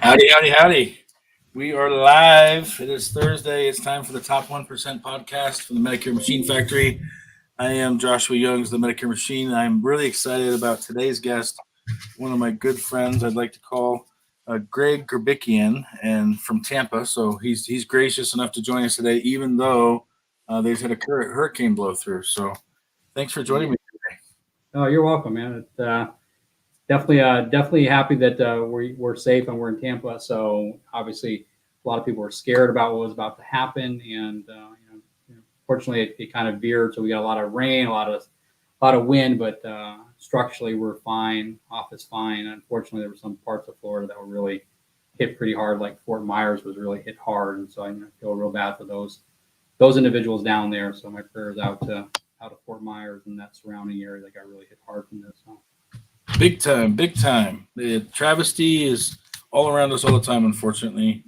Howdy, howdy, howdy. We are live. It is Thursday. It's time for the Top 1% podcast from the Medicare Machine Factory. I am Joshua Youngs, the Medicare Machine. I'm really excited about today's guest, one of my good friends I'd like to call Greg Gurbikian, and from Tampa. So he's gracious enough to join us today, even though they've had a hurricane blow through. So thanks for joining me today. Oh, you're welcome, man. Definitely happy that we're safe and we're in Tampa. So obviously, a lot of people were scared about what was about to happen, and fortunately, it kind of veered. So we got a lot of rain, a lot of wind, but structurally we're fine. Office fine. Unfortunately, there were some parts of Florida that were really hit pretty hard, like Fort Myers was really hit hard, and so I feel real bad for those individuals down there. So my prayers out to Fort Myers and that surrounding area that got really hit hard from this. So. Big time. The travesty is all around us all the time, unfortunately.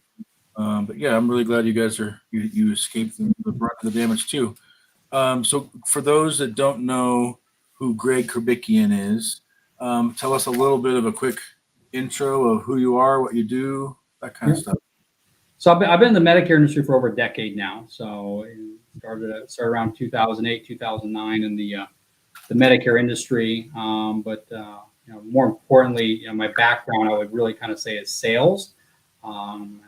But yeah, I'm really glad you guys you escaped the brunt of the damage too. So for those that don't know who Greg Kerbickian is, tell us a little bit of a quick intro of who you are, what you do, that kind of stuff. So I've been in the Medicare industry for over a decade now. So started around 2008, 2009 in the Medicare industry, but more importantly, my background, I would really kind of say, is sales. And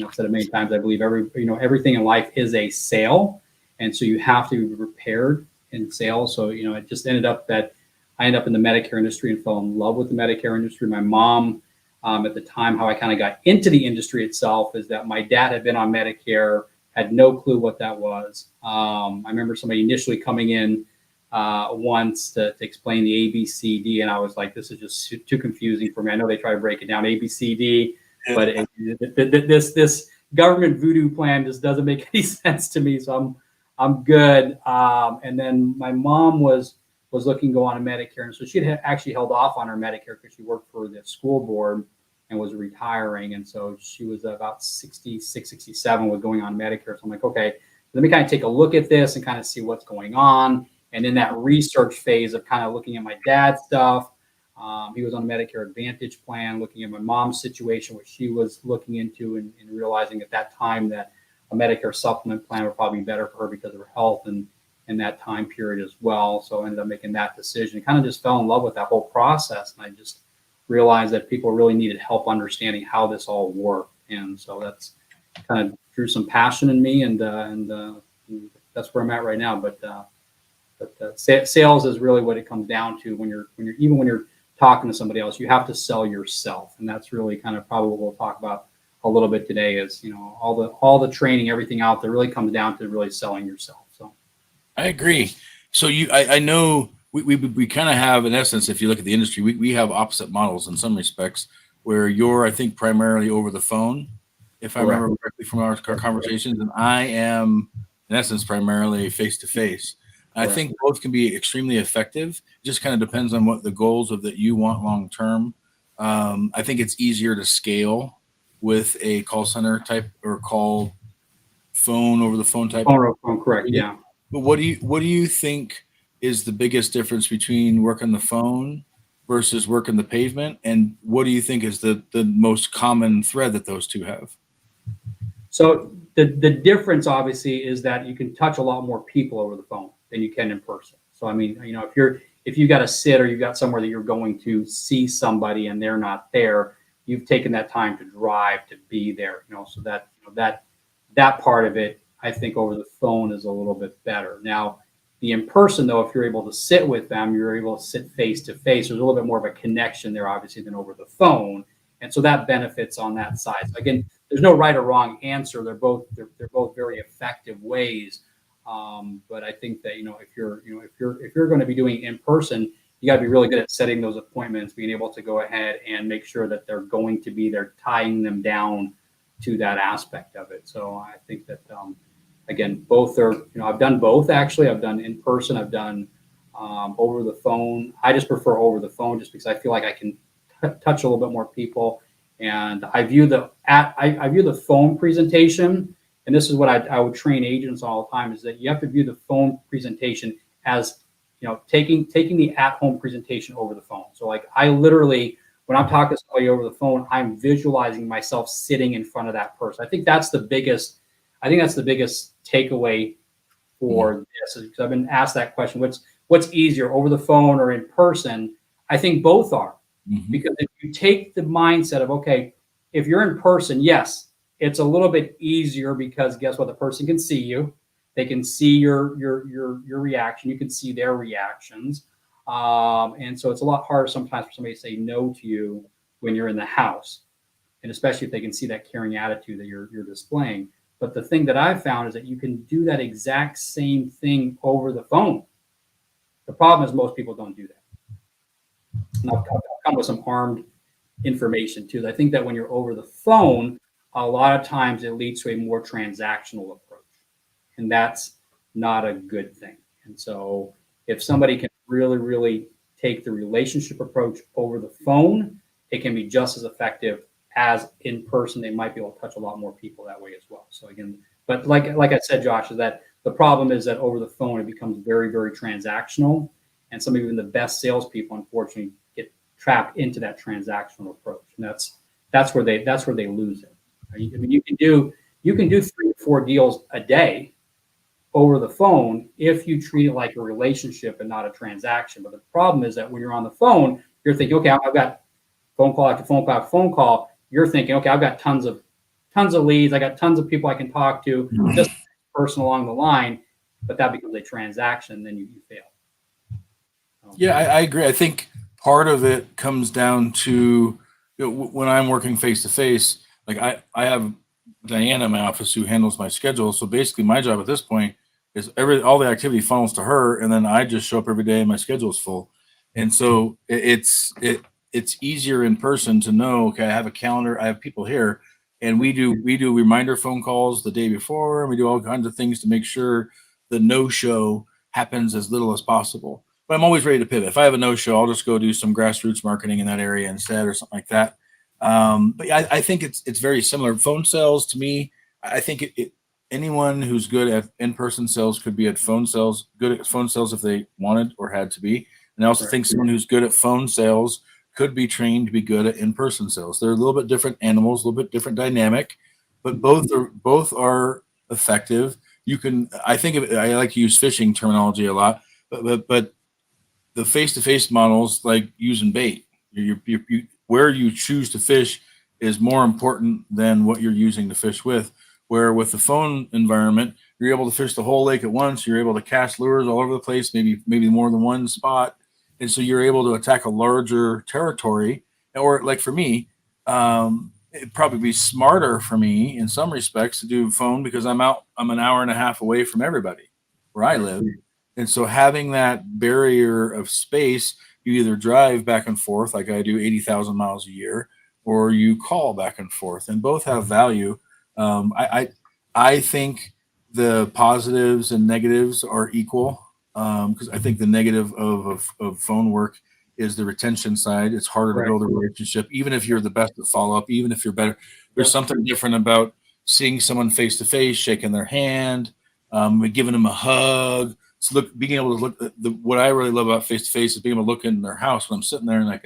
I've said it many times. I believe everything in life is a sale, and so you have to be prepared in sales. So it just ended up that I ended up in the Medicare industry and fell in love with the Medicare industry. My mom, at the time, how I kind of got into the industry itself is that my dad had been on Medicare, had no clue what that was. I remember somebody initially coming in once to explain the ABCD, and I was like, this is just too confusing for me. I know they try to break it down ABCD, but this government voodoo plan just doesn't make any sense to me. So I'm good. And then my mom was looking to go on a Medicare, and so she had actually held off on her Medicare because she worked for the school board and was retiring, and so she was about 66, 67 with going on Medicare. So I'm like, okay, let me kind of take a look at this and kind of see what's going on. And in that research phase of kind of looking at my dad's stuff, he was on a Medicare Advantage plan, looking at my mom's situation, which she was looking into, and realizing at that time that a Medicare supplement plan would probably be better for her because of her health and in that time period as well. So I ended up making that decision. Kind of just fell in love with that whole process, and I just realized that people really needed help understanding how this all worked. And so that's kind of drew some passion in me, and that's where I'm at right now. But sales is really what it comes down to when you're talking to somebody else. You have to sell yourself, and that's really kind of probably what we'll talk about a little bit today. Is all the training, everything out there really comes down to really selling yourself. So I agree. So I know we kind of have, in essence, if you look at the industry, we have opposite models in some respects, where you're, I think, primarily over the phone, if I remember correctly from our conversations, and I am, in essence, primarily face to face. I think both can be extremely effective. It just kind of depends on what the goals of that you want long term. I think it's easier to scale with a call center type or call phone over the phone type. Phone, correct, yeah. But what do you think is the biggest difference between working the phone versus working the pavement, and what do you think is the most common thread that those two have? So the difference obviously is that you can touch a lot more people over the phone than you can in person. So I mean, if you got to sit or you've got somewhere that you're going to see somebody and they're not there, you've taken that time to drive to be there. So that part of it, I think over the phone is a little bit better. Now, the in person though, if you're able to sit with them, you're able to sit face to face. There's a little bit more of a connection there, obviously, than over the phone, and so that benefits on that side. So again, there's no right or wrong answer. They're both very effective ways. But I think that if you're going to be doing in person, you got to be really good at setting those appointments, being able to go ahead and make sure that they're going to be there, tying them down to that aspect of it. So I think that again, both are. I've done both actually. I've done in person. I've done over the phone. I just prefer over the phone just because I feel like I can touch a little bit more people, and I view the phone presentation. And this is what I would train agents all the time, is that you have to view the phone presentation as, taking the at-home presentation over the phone. So like I literally when I'm talking to somebody over the phone, I'm visualizing myself sitting in front of that person. I think that's the biggest takeaway for this, because I've been asked that question. What's easier, over the phone or in person? I think both are, because if you take the mindset of, okay, if you're in person, yes, it's a little bit easier, because guess what? The person can see you. They can see your reaction. You can see their reactions. And so it's a lot harder sometimes for somebody to say no to you when you're in the house, and especially if they can see that caring attitude that you're displaying. But the thing that I've found is that you can do that exact same thing over the phone. The problem is most people don't do that. And I'll come with some armed information too. I think that when you're over the phone, a lot of times it leads to a more transactional approach, and that's not a good thing. And so if somebody can really, really take the relationship approach over the phone, it can be just as effective as in person. They might be able to touch a lot more people that way as well. So again, but like I said, Josh, is that the problem is that over the phone, it becomes very, very transactional. And some even the best salespeople, unfortunately, get trapped into that transactional approach. And that's where they lose it. I mean, you can do 3 to 4 deals a day over the phone if you treat it like a relationship and not a transaction. But the problem is that when you're on the phone, you're thinking, okay, I've got phone call after phone call after phone call. You're thinking, okay, I've got tons of leads. I got tons of people I can talk to, just person along the line. But that becomes a transaction, and then you fail. Yeah, I agree. I think part of it comes down to, when I'm working face to face, like I have Diana in my office who handles my schedule. So basically my job at this point is all the activity funnels to her, and then I just show up every day and my schedule is full. And so it's easier in person to know, okay, I have a calendar, I have people here, and we do reminder phone calls the day before, and we do all kinds of things to make sure the no-show happens as little as possible. But I'm always ready to pivot. If I have a no-show, I'll just go do some grassroots marketing in that area instead, or something like that. But yeah, I think it's very similar. Phone sales, to me, I think anyone who's good at in-person sales could be good at phone sales if they wanted or had to be. And I also think someone who's good at phone sales could be trained to be good at in-person sales. They're a little bit different animals, a little bit different dynamic, but both are effective. I like to use fishing terminology a lot, but the face-to-face models, like using bait. Where you choose to fish is more important than what you're using to fish with. Where with the phone environment, you're able to fish the whole lake at once. You're able to cast lures all over the place, maybe more than one spot. And so you're able to attack a larger territory. Or like for me, it'd probably be smarter for me in some respects to do phone, because I'm an hour and a half away from everybody where I live. And so having that barrier of space, you either drive back and forth like I do 80,000 miles a year, or you call back and forth, and both have value. I think the positives and negatives are equal, because I think the negative of phone work is the retention side. It's harder to build a relationship, even if you're the best at follow up, even if you're better. There's something different about seeing someone face to face, shaking their hand, giving them a hug. So being able to look. What I really love about face to face is being able to look in their house when I'm sitting there, and I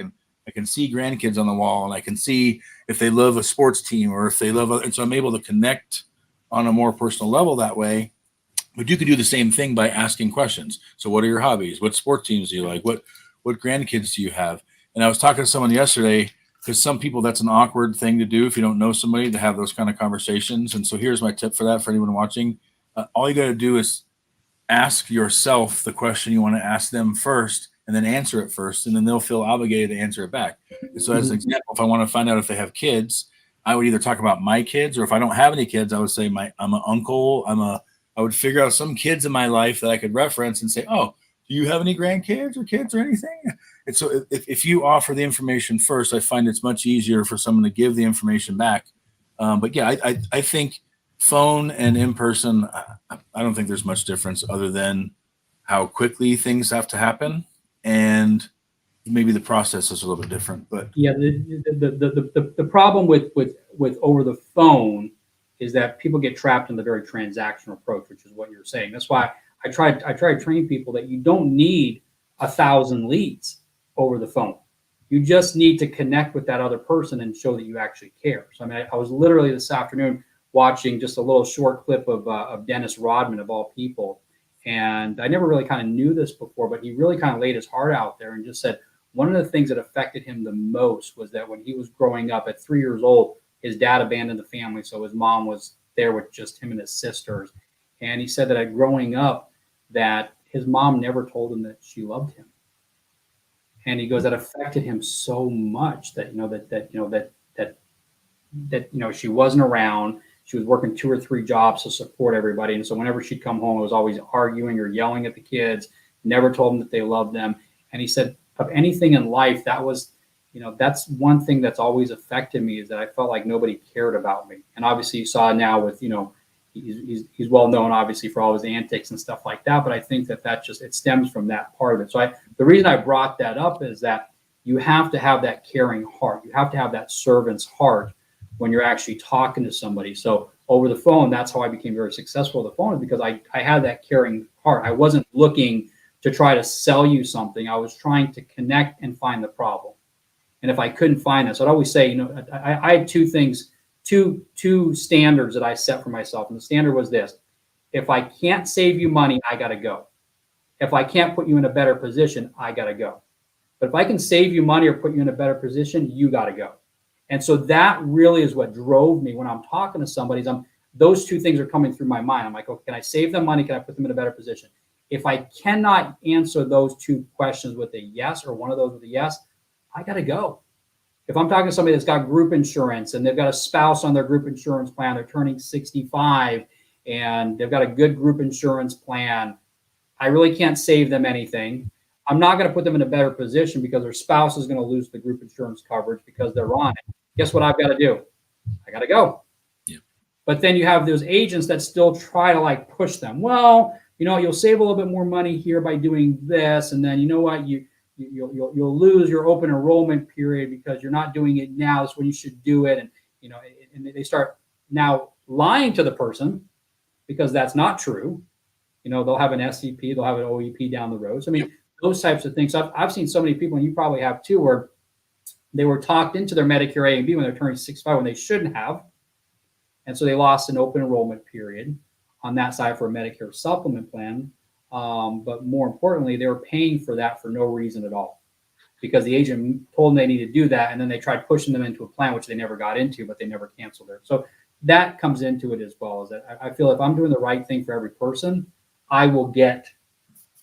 can see grandkids on the wall, and I can see if they love a sports team or if they love, and so I'm able to connect on a more personal level that way. But you could do the same thing by asking questions. So what are your hobbies? What sport teams do you like? What grandkids do you have? And I was talking to someone yesterday, because some people, that's an awkward thing to do if you don't know somebody, to have those kind of conversations. And so here's my tip for that, for anyone watching. All you got to do is ask yourself the question you want to ask them first, and then answer it first, and then they'll feel obligated to answer it back. And so as an example, if I want to find out if they have kids, I would either talk about my kids, or if I don't have any kids, I would say I'm an uncle. I would figure out some kids in my life that I could reference and say, oh, do you have any grandkids or kids or anything? And so if you offer the information first, I find it's much easier for someone to give the information back. But yeah, I think phone and in person, I don't think there's much difference, other than how quickly things have to happen, and maybe the process is a little bit different. But yeah, the problem with over the phone is that people get trapped in the very transactional approach, which is what you're saying. That's why I try to train people that you don't need 1,000 leads over the phone. You just need to connect with that other person and show that you actually care. So, I mean, I was literally this afternoon watching just a little short clip of Dennis Rodman, of all people. And I never really kind of knew this before, but he really kind of laid his heart out there and just said one of the things that affected him the most was that when he was growing up at 3 years old, his dad abandoned the family. So his mom was there with just him and his sisters. And he said that growing up, that his mom never told him that she loved him. And he goes, that affected him so much that, she wasn't around. She was working 2 or 3 jobs to support everybody. And so whenever she'd come home, it was always arguing or yelling at the kids, never told them that they loved them. And he said, of anything in life, that was, that's one thing that's always affected me, is that I felt like nobody cared about me. And obviously you saw now with, he's well known obviously for all his antics and stuff like that. But I think that just, it stems from that part of it. So the reason I brought that up is that you have to have that caring heart. You have to have that servant's heart when you're actually talking to somebody. So over the phone, that's how I became very successful with the phone, is because I had that caring heart. I wasn't looking to try to sell you something. I was trying to connect and find the problem. And if I couldn't find this, I'd always say, I had 2 things, two standards that I set for myself. And the standard was this: if I can't save you money, I got to go. If I can't put you in a better position, I got to go. But if I can save you money or put you in a better position, you got to go. And so that really is what drove me when I'm talking to somebody. Those 2 things are coming through my mind. I'm like, okay, can I save them money? Can I put them in a better position? If I cannot answer those 2 questions with a yes, or one of those with a yes, I got to go. If I'm talking to somebody that's got group insurance and they've got a spouse on their group insurance plan, they're turning 65 and they've got a good group insurance plan, I really can't save them anything. I'm not going to put them in a better position because their spouse is going to lose the group insurance coverage because they're on it. Guess what I've got to do? I got to go. Yeah. But then you have those agents that still try to push them. Well, you'll save a little bit more money here by doing this. And then, you know what, you'll lose your open enrollment period because you're not doing it now. It's when you should do it. And, and they start now lying to the person because that's not true. They'll have an SCP, they'll have an OEP down the road. So, I mean, those types of things. I've seen so many people, and you probably have too, where they were talked into their Medicare A and B when they're turning 65 when they shouldn't have. And so they lost an open enrollment period on that side for a Medicare supplement plan. But more importantly, they were paying for that for no reason at all, because the agent told them they need to do that. And then they tried pushing them into a plan, which they never got into, but they never canceled it. So that comes into it as well, is that I feel if I'm doing the right thing for every person, I will get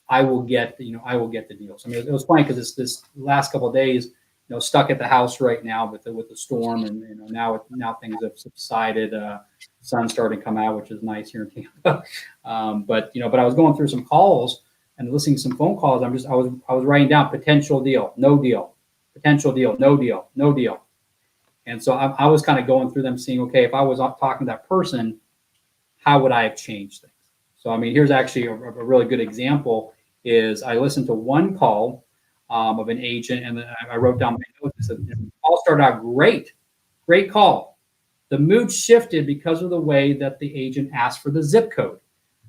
the deals. I mean, it was funny because this last couple of days, stuck at the house right now with the storm, and now things have subsided. Sun's starting to come out, which is nice here in Tampa. But I was going through some calls and listening to some phone calls. I was writing down potential deal, no deal, potential deal, no deal, no deal. And so I was kind of going through them, seeing, okay, if I was talking to that person, how would I have changed things? So, I mean, here's actually a really good example. Is I listened to one call of an agent, and I wrote down my notes. The call started out great call. The mood shifted because of the way that the agent asked for the zip code.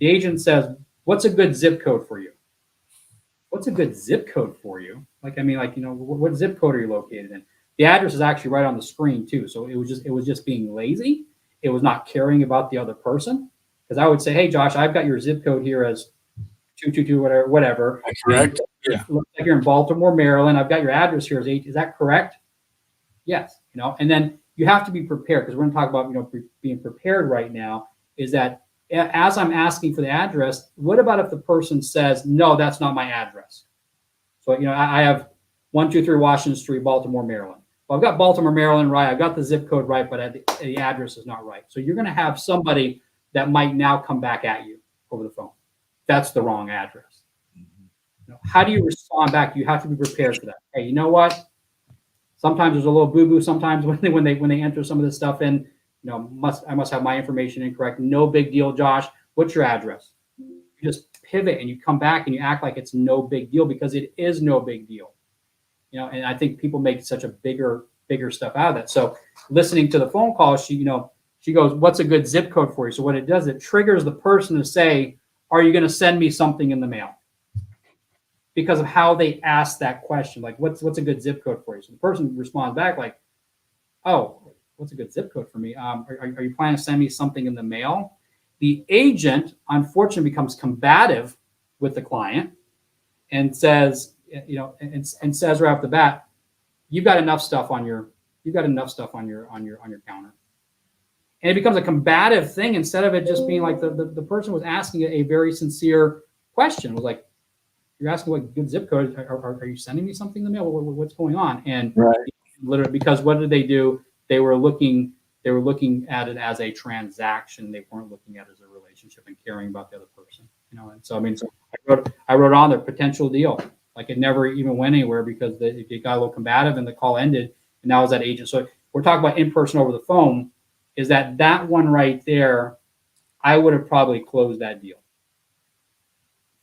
The agent says, "What's a good zip code for you?" What's a good zip code for you? What zip code are you located in? The address is actually right on the screen too. So it was just being lazy. It was not caring about the other person. Because I would say, "Hey, Josh, I've got your zip code here as 222 whatever. That's correct. Yeah. Looks like you're in Baltimore, Maryland. I've got your address here as 8. Is that correct?" Yes. And then you have to be prepared, because we're going to talk about, being prepared right now, is that as I'm asking for the address, what about if the person says, "No, that's not my address"? So, I have 123 Washington Street, Baltimore, Maryland. Well, I've got Baltimore, Maryland right. I've got the zip code right, but the address is not right. So you're going to have somebody that might now come back at you over the phone. That's the wrong address. How do you respond back? You have to be prepared for that. Hey, you know what? Sometimes there's a little boo-boo. Sometimes when they enter some of this stuff in, I must have my information incorrect. No big deal, Josh. What's your address? You just pivot and you come back and you act like it's no big deal, because it is no big deal. And I think people make such a bigger stuff out of that. So listening to the phone call, she goes, "What's a good zip code for you?" So what it does, it triggers the person to say, "Are you going to send me something in the mail?" because of how they ask that question. Like, what's a good zip code for you? So the person responds back like, oh, what's a good zip code for me? Are you planning to send me something in the mail? The agent, unfortunately, becomes combative with the client and says, and says right off the bat, you've got enough stuff on your counter. And it becomes a combative thing instead of it just being like the person was asking a very sincere question. It was like, you're asking what good zip code, are you sending me something in the mail? What's going on? And Right. literally, because what did they do? They were looking at it as a transaction. They weren't looking at it as a relationship and caring about the other person. And so, I mean, so I wrote on there potential deal. Like it never even went anywhere because they got a little combative and the call ended. And now is that agent. So we're talking about in person over the phone. Is that one right there? I would have probably closed that deal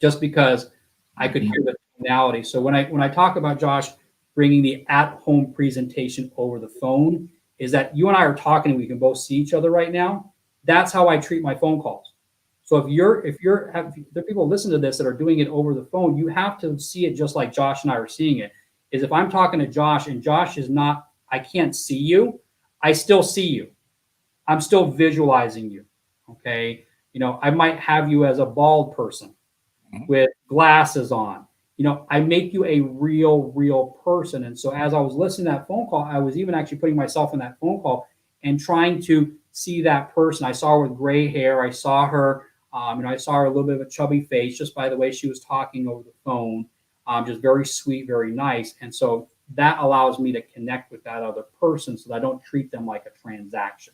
just because I could hear the tonality. So when I talk about Josh bringing the at-home presentation over the phone, is that you and I are talking and we can both see each other right now. That's how I treat my phone calls. So if there are people listen to this that are doing it over the phone, you have to see it just like Josh and I are seeing it. Is if I'm talking to Josh and Josh is not, I can't see you, I still see you. I'm still visualizing you. Okay. I might have you as a bald person with glasses on. I make you a real person. And so as I was listening to that phone call, I was even actually putting myself in that phone call and trying to see that person. I saw her with gray hair. I saw her, I saw her a little bit of a chubby face just by the way she was talking over the phone. Just very sweet, very nice. And so that allows me to connect with that other person so that I don't treat them like a transaction.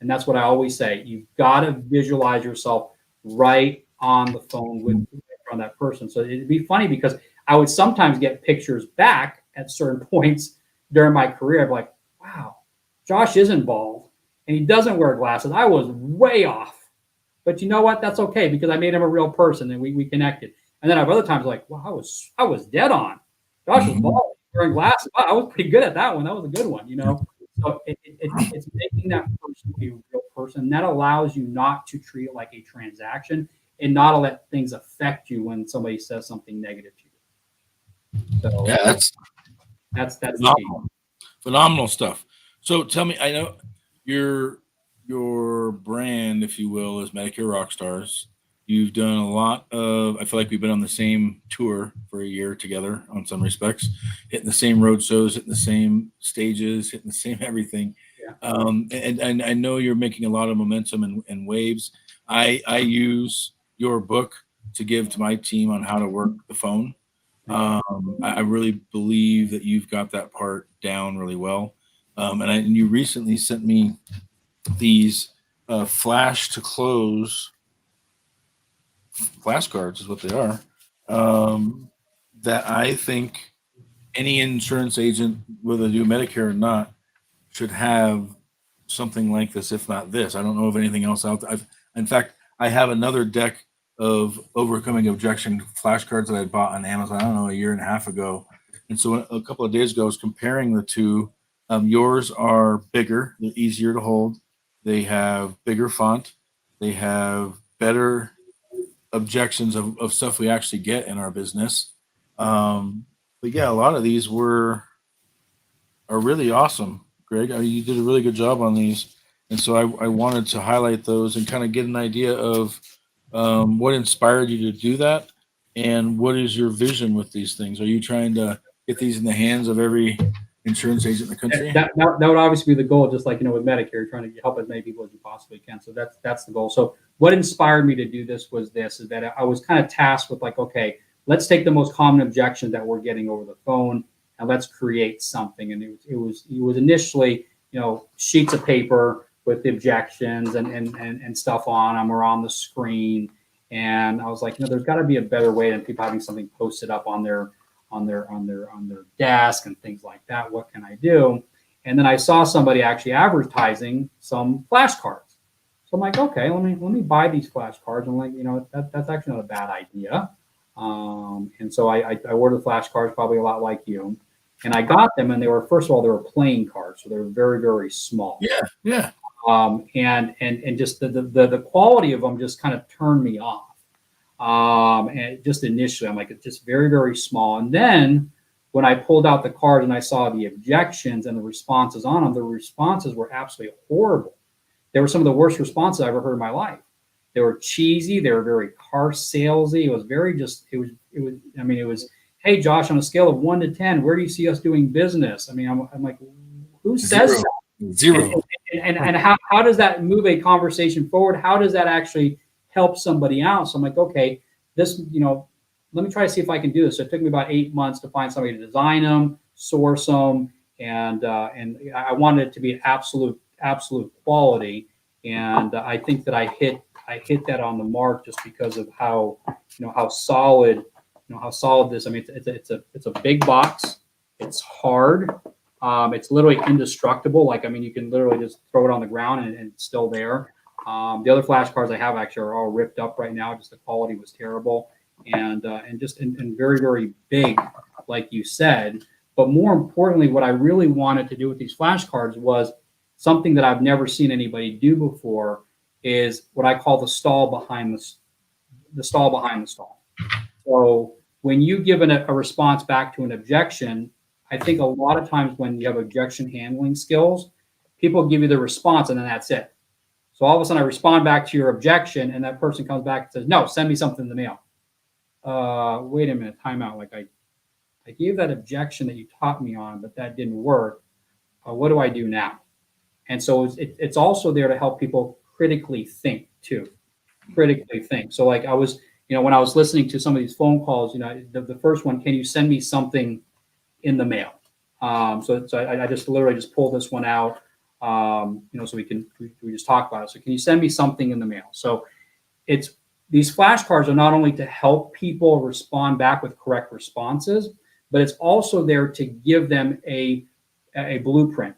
And that's what I always say. You've got to visualize yourself right on the phone with on that person. So it'd be funny because I would sometimes get pictures back at certain points during my career. I'd be like, wow, Josh isn't bald and he doesn't wear glasses. I was way off. But you know what? That's okay because I made him a real person and we connected. And then I have other times like, wow, I was dead on. Josh was bald, wearing glasses. Wow, I was pretty good at that one. That was a good one, So it's making that person a real person. That allows you not to treat it like a transaction and not to let things affect you when somebody says something negative to you. So Yeah, that's phenomenal. Phenomenal stuff. So tell me, I know your brand, if you will, is Medicare Rockstars. You've done a lot of, I feel like we've been on the same tour for a year together on some respects, hitting the same road shows, hitting the same stages, hitting the same everything. Yeah. And I know you're making a lot of momentum and waves. I use your book to give to my team on how to work the phone. I really believe that you've got that part down really well. And you recently sent me these flash to close flashcards is what they are, that I think any insurance agent, whether they do Medicare or not, should have something like this, if not this. I don't know of anything else out there. In fact, I have another deck of overcoming objection flashcards that I bought on Amazon, I don't know, a year and a half ago. And so a couple of days ago, I was comparing the two. Yours are bigger, they're easier to hold. They have bigger font. They have better objections of stuff we actually get in our business. But yeah, a lot of these are really awesome, Greg. You did a really good job on these. And so I wanted to highlight those and kind of get an idea of what inspired you to do that and what is your vision with these things? Are you trying to get these in the hands of every insurance agent in the country? That would obviously be the goal, just like, with Medicare, trying to help as many people as you possibly can. So that's the goal. So what inspired me to do this is that I was kind of tasked with like, okay, let's take the most common objection that we're getting over the phone and let's create something. And it was initially, sheets of paper with the objections and stuff on them or on the screen. And I was like, there's got to be a better way than people having something posted up on their desk and things like that. What can I do? And then I saw somebody actually advertising some flashcards. So I'm like, okay, let me buy these flashcards. I'm like, that's actually not a bad idea. And so I ordered flashcards, probably a lot like you. And I got them, and they were, first of all, they were playing cards, so they were very, very small. Yeah. And just the quality of them just kind of turned me off. And just initially, I'm like, it's just very, very small. And then when I pulled out the card and I saw the objections and the responses on them, the responses were absolutely horrible. They were some of the worst responses I ever heard in my life. They were cheesy. They were very car salesy. It was very it was, hey, Josh, on a scale of 1 to 10, where do you see us doing business? I mean, I'm like, who says that? Zero. And how does that move a conversation forward? How does that actually help somebody out? So I'm like, okay, this, let me try to see if I can do this. So it took me about 8 months to find somebody to design them, source them, and I wanted it to be absolute quality. And I think that I hit that on the mark just because of how solid this. I mean, it's a big box. It's hard. It's literally indestructible. Like, I mean, you can literally just throw it on the ground and it's still there. The other flashcards I have actually are all ripped up right now. Just the quality was terrible, and very, very big, like you said. But more importantly, what I really wanted to do with these flashcards was something that I've never seen anybody do before, is what I call the stall behind the stall. So when you give a response back to an objection, I think a lot of times when you have objection handling skills, people give you the response and then that's it. So all of a sudden I respond back to your objection and that person comes back and says, no, send me something in the mail. Wait a minute, time out. Like I gave that objection that you taught me on, but that didn't work. What do I do now? And so it's also there to help people critically think too. So like I was, when I was listening to some of these phone calls, the first one, can you send me something in the mail? So I just literally just pulled this one out, so we just talk about it. So can you send me something in the mail? So these flashcards are not only to help people respond back with correct responses, but it's also there to give them a blueprint,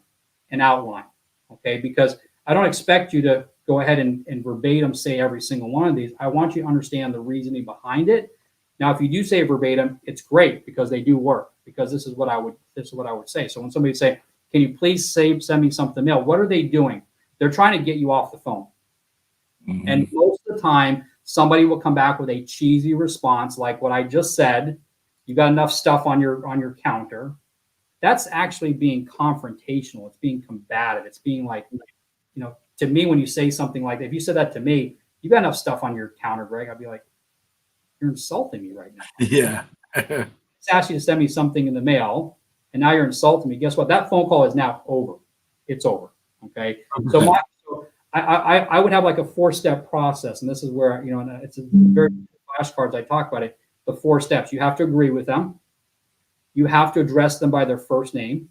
an outline. Okay, because I don't expect you to go ahead and verbatim say every single one of these. I want you to understand the reasoning behind it. Now, if you do say verbatim, it's great because they do work. Because this is what I would say. So when somebody say, "Can you please send me something mail?" What are they doing? They're trying to get you off the phone. Mm-hmm. And most of the time, somebody will come back with a cheesy response like what I just said. You got enough stuff on your counter. That's actually being confrontational. It's being combative. It's being like, to me, when you say something like that, if you said that to me, you got enough stuff on your counter, Greg, I'd be like, you're insulting me right now. Yeah. Ask you to send me something in the mail, and now you're insulting me. Guess what? That phone call is now over. It's over. Okay. So I would have like a 4-step process, and this is where and it's a very flashcards. I talk about it. The 4 steps. You have to agree with them. You have to address them by their first name.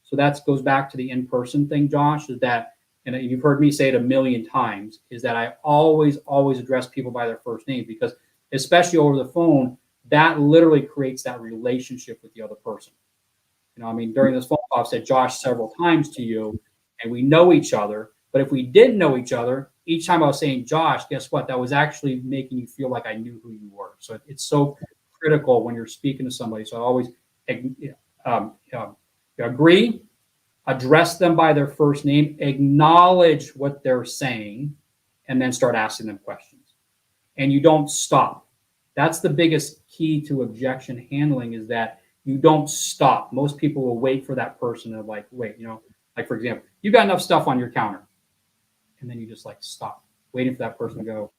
So that goes back to the in-person thing, Josh. Is that, and you've heard me say it a million times, is that I always address people by their first name, because especially over the phone, that literally creates that relationship with the other person. During this phone call, I've said Josh several times to you, and we know each other. But if we didn't know each other, each time I was saying Josh, guess what? That was actually making you feel like I knew who you were. So it's so critical when you're speaking to somebody. So I always agree, address them by their first name, acknowledge what they're saying, and then start asking them questions. And you don't stop. That's the biggest key to objection handling, is that you don't stop. Most people will wait for that person to wait, like for example, you got enough stuff on your counter. And then you just stop waiting for that person to go,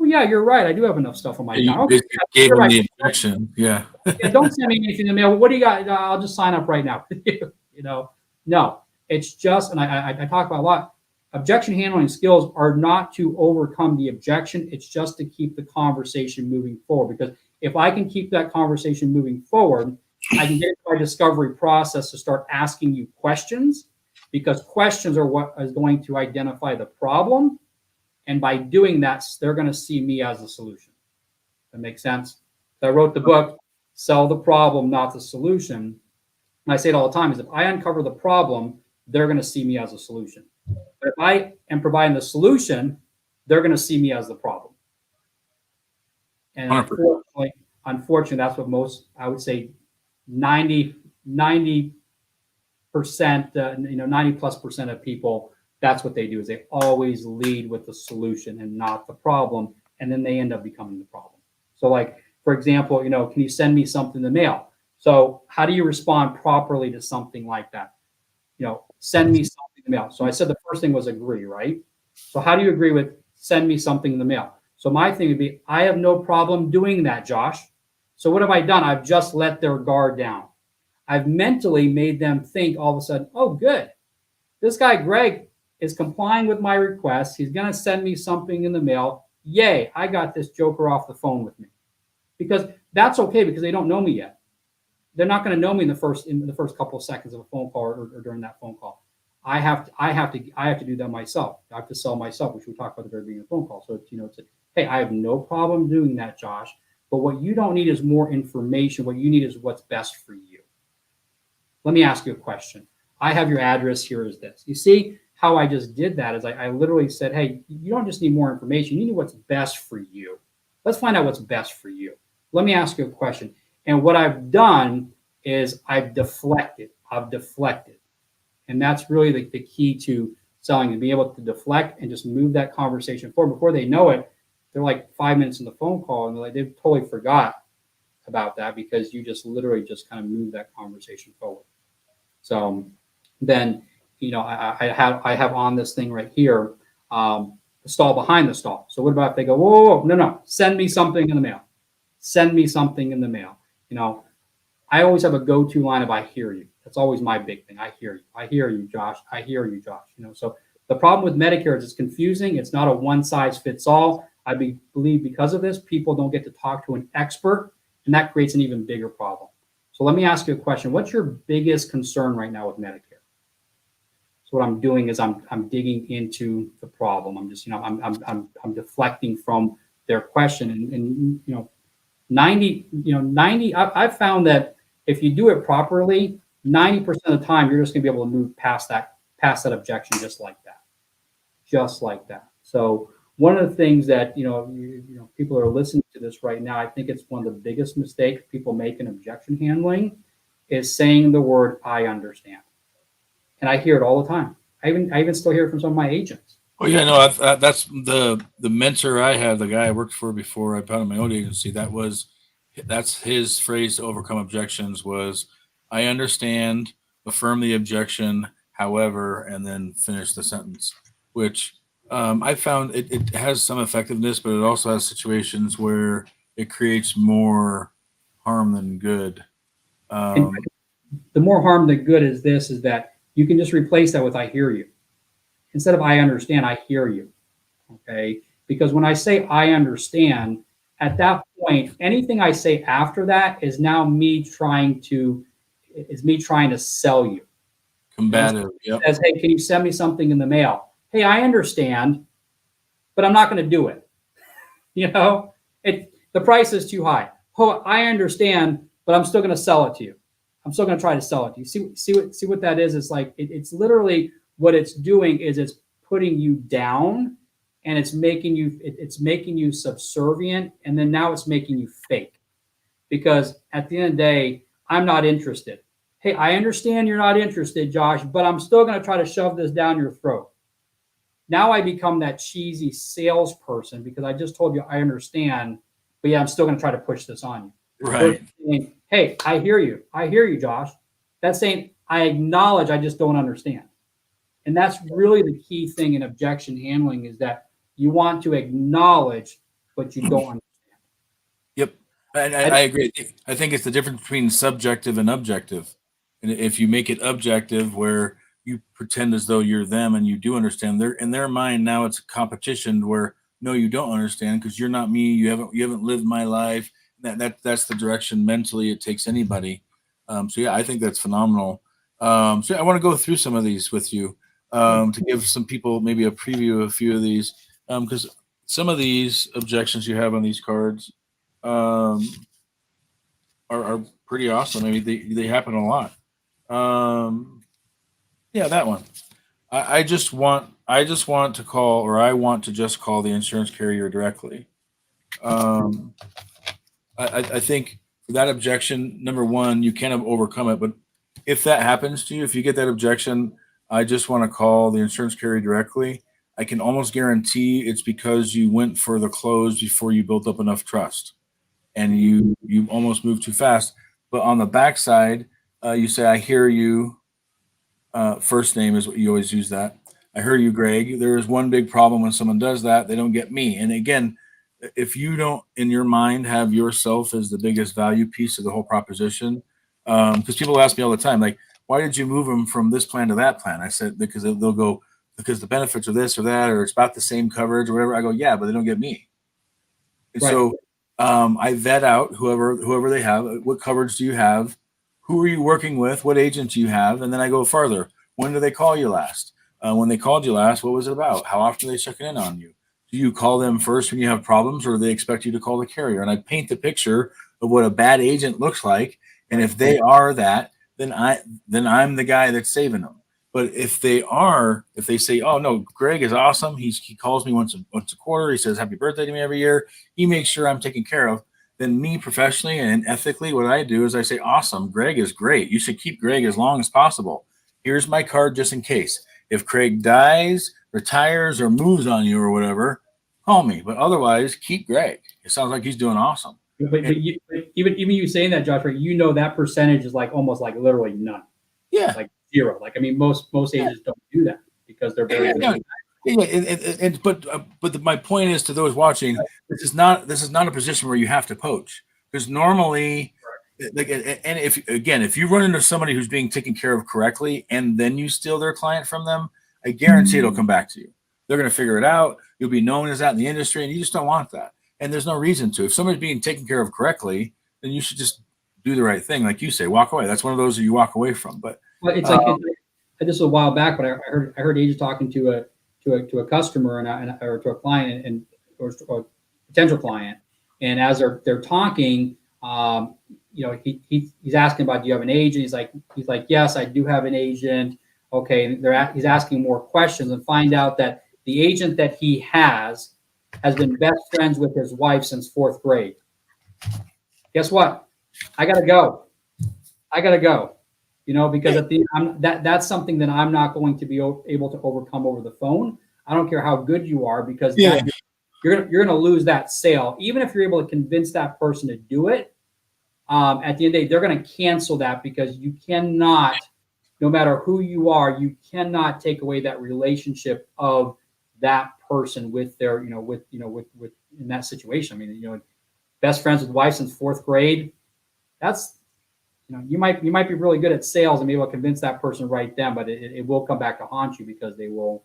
oh yeah, you're right. I do have enough stuff on my counter. Okay, gave them the objection. Yeah. Yeah. Don't send me anything in the mail. What do you got? I'll just sign up right now. No, it's just, and I talk about a lot. Objection handling skills are not to overcome the objection. It's just to keep the conversation moving forward. Because if I can keep that conversation moving forward, I can get into my discovery process to start asking you questions, because questions are what is going to identify the problem. And by doing that, they're going to see me as a solution. That makes sense? I wrote the book, Sell the Problem, Not the Solution. And I say it all the time, is if I uncover the problem, they're going to see me as a solution. But if I am providing the solution, they're going to see me as the problem. And unfortunately, that's what most, I would say 90%, 90+% of people, that's what they do, is they always lead with the solution and not the problem. And then they end up becoming the problem. So like, for example, can you send me something in the mail? So how do you respond properly to something like that? Send me something in the mail. So I said the first thing was agree, right? So how do you agree with send me something in the mail? So my thing would be, I have no problem doing that, Josh. So what have I done? I've just let their guard down. I've mentally made them think all of a sudden, oh, good. This guy, Greg, is complying with my request. He's going to send me something in the mail. Yay, I got this joker off the phone with me. Because that's okay, because they don't know me yet. They're not going to know me in the first couple of seconds of a phone call or during that phone call. I have to do that myself. I have to sell myself, which we talked about at the very beginning of the phone call. So it's hey, I have no problem doing that, Josh. But what you don't need is more information. What you need is what's best for you. Let me ask you a question. I have your address. Here is this. You see how I just did that? Is I literally said, hey, you don't just need more information. You need what's best for you. Let's find out what's best for you. Let me ask you a question. And what I've done is I've deflected. And that's really the key to selling, to be able to deflect and just move that conversation forward. Before they know it, they're like 5 minutes in the phone call and they've totally forgot about that because you just literally just kind of move that conversation forward. So then, I have on this thing right here, the stall behind the stall. So what about if they go, whoa, no, send me something in the mail. Send me something in the mail. I always have a go-to line of I hear you. That's always my big thing. I hear you. I hear you, Josh. I hear you, Josh. So the problem with Medicare is it's confusing. It's not a one-size-fits-all. I believe because of this, people don't get to talk to an expert, and that creates an even bigger problem. So let me ask you a question. What's your biggest concern right now with Medicare? So what I'm doing is I'm digging into the problem. I'm just, I'm deflecting from their question. And 90, I've found that if you do it properly, 90% of the time, you're just going to be able to move past that objection just like that. So one of the things that, people are listening to this right now, I think it's one of the biggest mistakes people make in objection handling is saying the word, I understand. And I hear it all the time. I even still hear it from some of my agents. Well, yeah, no, that's the mentor I had, the guy I worked for before I founded my own agency. That's his phrase to overcome objections was, I understand, affirm the objection, however, and then finish the sentence, which I found it has some effectiveness, but it also has situations where it creates more harm than good. The more harm than good is that you can just replace that with I hear you. Instead of I understand, I hear you. Okay? Because when I say I understand, at that point, anything I say after that is now me trying to sell you. Combative. Yep. Says, hey, can you send me something in the mail? Hey, I understand, but I'm not going to do it. The price is too high. Oh, I understand, but I'm still going to sell it to you. I'm still going to try to sell it to you. See what that is? It's like it's literally what it's doing is it's putting you down, and it's making you subservient, and then now it's making you fake. Because at the end of the day, I'm not interested. Hey, I understand you're not interested, Josh, but I'm still going to try to shove this down your throat. Now I become that cheesy salesperson because I just told you I understand, but yeah, I'm still going to try to push this on you. Right. Saying, hey, I hear you. I hear you, Josh. That's saying I acknowledge, I just don't understand. And that's really the key thing in objection handling is that you want to acknowledge, but you don't understand. Yep. I agree. I think it's the difference between subjective and objective. And if you make it objective where you pretend as though you're them and you do understand, in their mind now it's a competition where no, you don't understand because you're not me. You haven't lived my life. That's the direction mentally it takes anybody. So yeah, I think that's phenomenal. So I want to go through some of these with you to give some people maybe a preview of a few of these because some of these objections you have on these cards are pretty awesome. I mean, they happen a lot. Yeah, that one. I just want to call, or I want to just call the insurance carrier directly. I think for that objection, number one, you can't overcome it. But if that happens to you, if you get that objection, I just want to call the insurance carrier directly. I can almost guarantee it's because you went for the close before you built up enough trust. and you almost move too fast. But on the backside, you say, "I hear you." First name is what you always use that. I hear you, Greg. There is one big problem when someone does that, they don't get me. And again, if you don't in your mind have yourself as the biggest value piece of the whole proposition, because people ask me all the time, like, why did you move them from this plan to that plan? I said, because they'll go, because the benefits are this or that, or it's about the same coverage or whatever. I go, yeah, but they don't get me. And Right. so I vet out whoever they have. What coverage do you have? Who are you working with? What agent do you have? And then I go further. When do they call you last? When they called you last, what was it about? How often are they checking in on you? Do you call them first when you have problems, or do they expect you to call the carrier? And I paint the picture of what a bad agent looks like. And if they are that, then I'm the guy that's saving them. But if they say, "Oh no, Greg is awesome. He calls me once a quarter. He says happy birthday to me every year. He makes sure I'm taken care of." Then me professionally and ethically, what I do is I say, "Awesome, Greg is great. You should keep Greg as long as possible. Here's my card just in case. If Craig dies, retires, or moves on you or whatever, call me. But otherwise, keep Greg. It sounds like he's doing awesome." But even you saying that, Josh, right, that percentage is like almost like literally none. Yeah. Like zero. Like, I mean, most agents don't do that because they're very good. But my point is to those watching, this is not a position where you have to poach, because normally, like, and if you run into somebody who's being taken care of correctly and then you steal their client from them, I guarantee it'll come back to you. They're going to figure it out. You'll be known as that in the industry, and you just don't want that. And there's no reason to. If somebody's being taken care of correctly, then you should just do the right thing, like you say, walk away. That's one of those that you walk away from. But it's like this was a while back, but I heard agents talking to a customer or to a client or a potential client, and as they're talking, he's asking about, do you have an agent? He's like, yes, I do have an agent. Okay, he's asking more questions and find out that the agent that he has been best friends with his wife since 4th grade. Guess what? I gotta go. Because at the that's something that I'm not going to be able to overcome over the phone. I don't care how good you are, because you're going to lose that sale. Even if you're able to convince that person to do it, at the end of the day, they're going to cancel that, because you cannot, no matter who you are, you cannot take away that relationship of that person with their, with in that situation. I mean, best friends with wife since 4th grade. That's, you might be really good at sales and be able to convince that person right then, but it will come back to haunt you, because they will.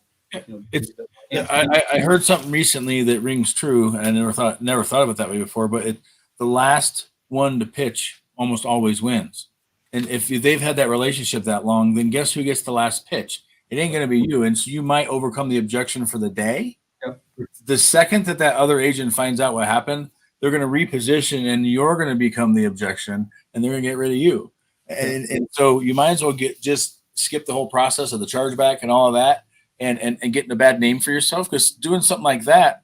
I heard something recently that rings true, and I never thought of it that way before. But the last one to pitch almost always wins. And if they've had that relationship that long, then guess who gets the last pitch? It ain't going to be you. And so you might overcome the objection for the day. Yep. The second that other agent finds out what happened, they're going to reposition, and you're going to become the objection, and they're going to get rid of you. And so you might as well just skip the whole process of the chargeback and all of that, and getting a bad name for yourself, because doing something like that,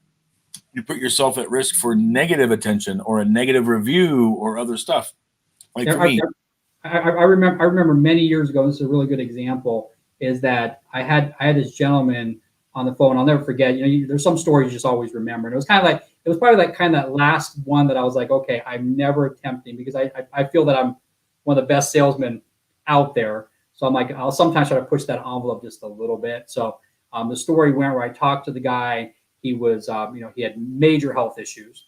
you put yourself at risk for negative attention or a negative review or other stuff. Like for me, I remember many years ago, this is a really good example, is that I had this gentleman on the phone. I'll never forget. There's some stories you just always remember. And it was probably like that last one that I was like, okay, I'm never attempting, because I feel that I'm one of the best salesmen out there. So I'm like, I'll sometimes try to push that envelope just a little bit. So the story went where I talked to the guy. He was, he had major health issues.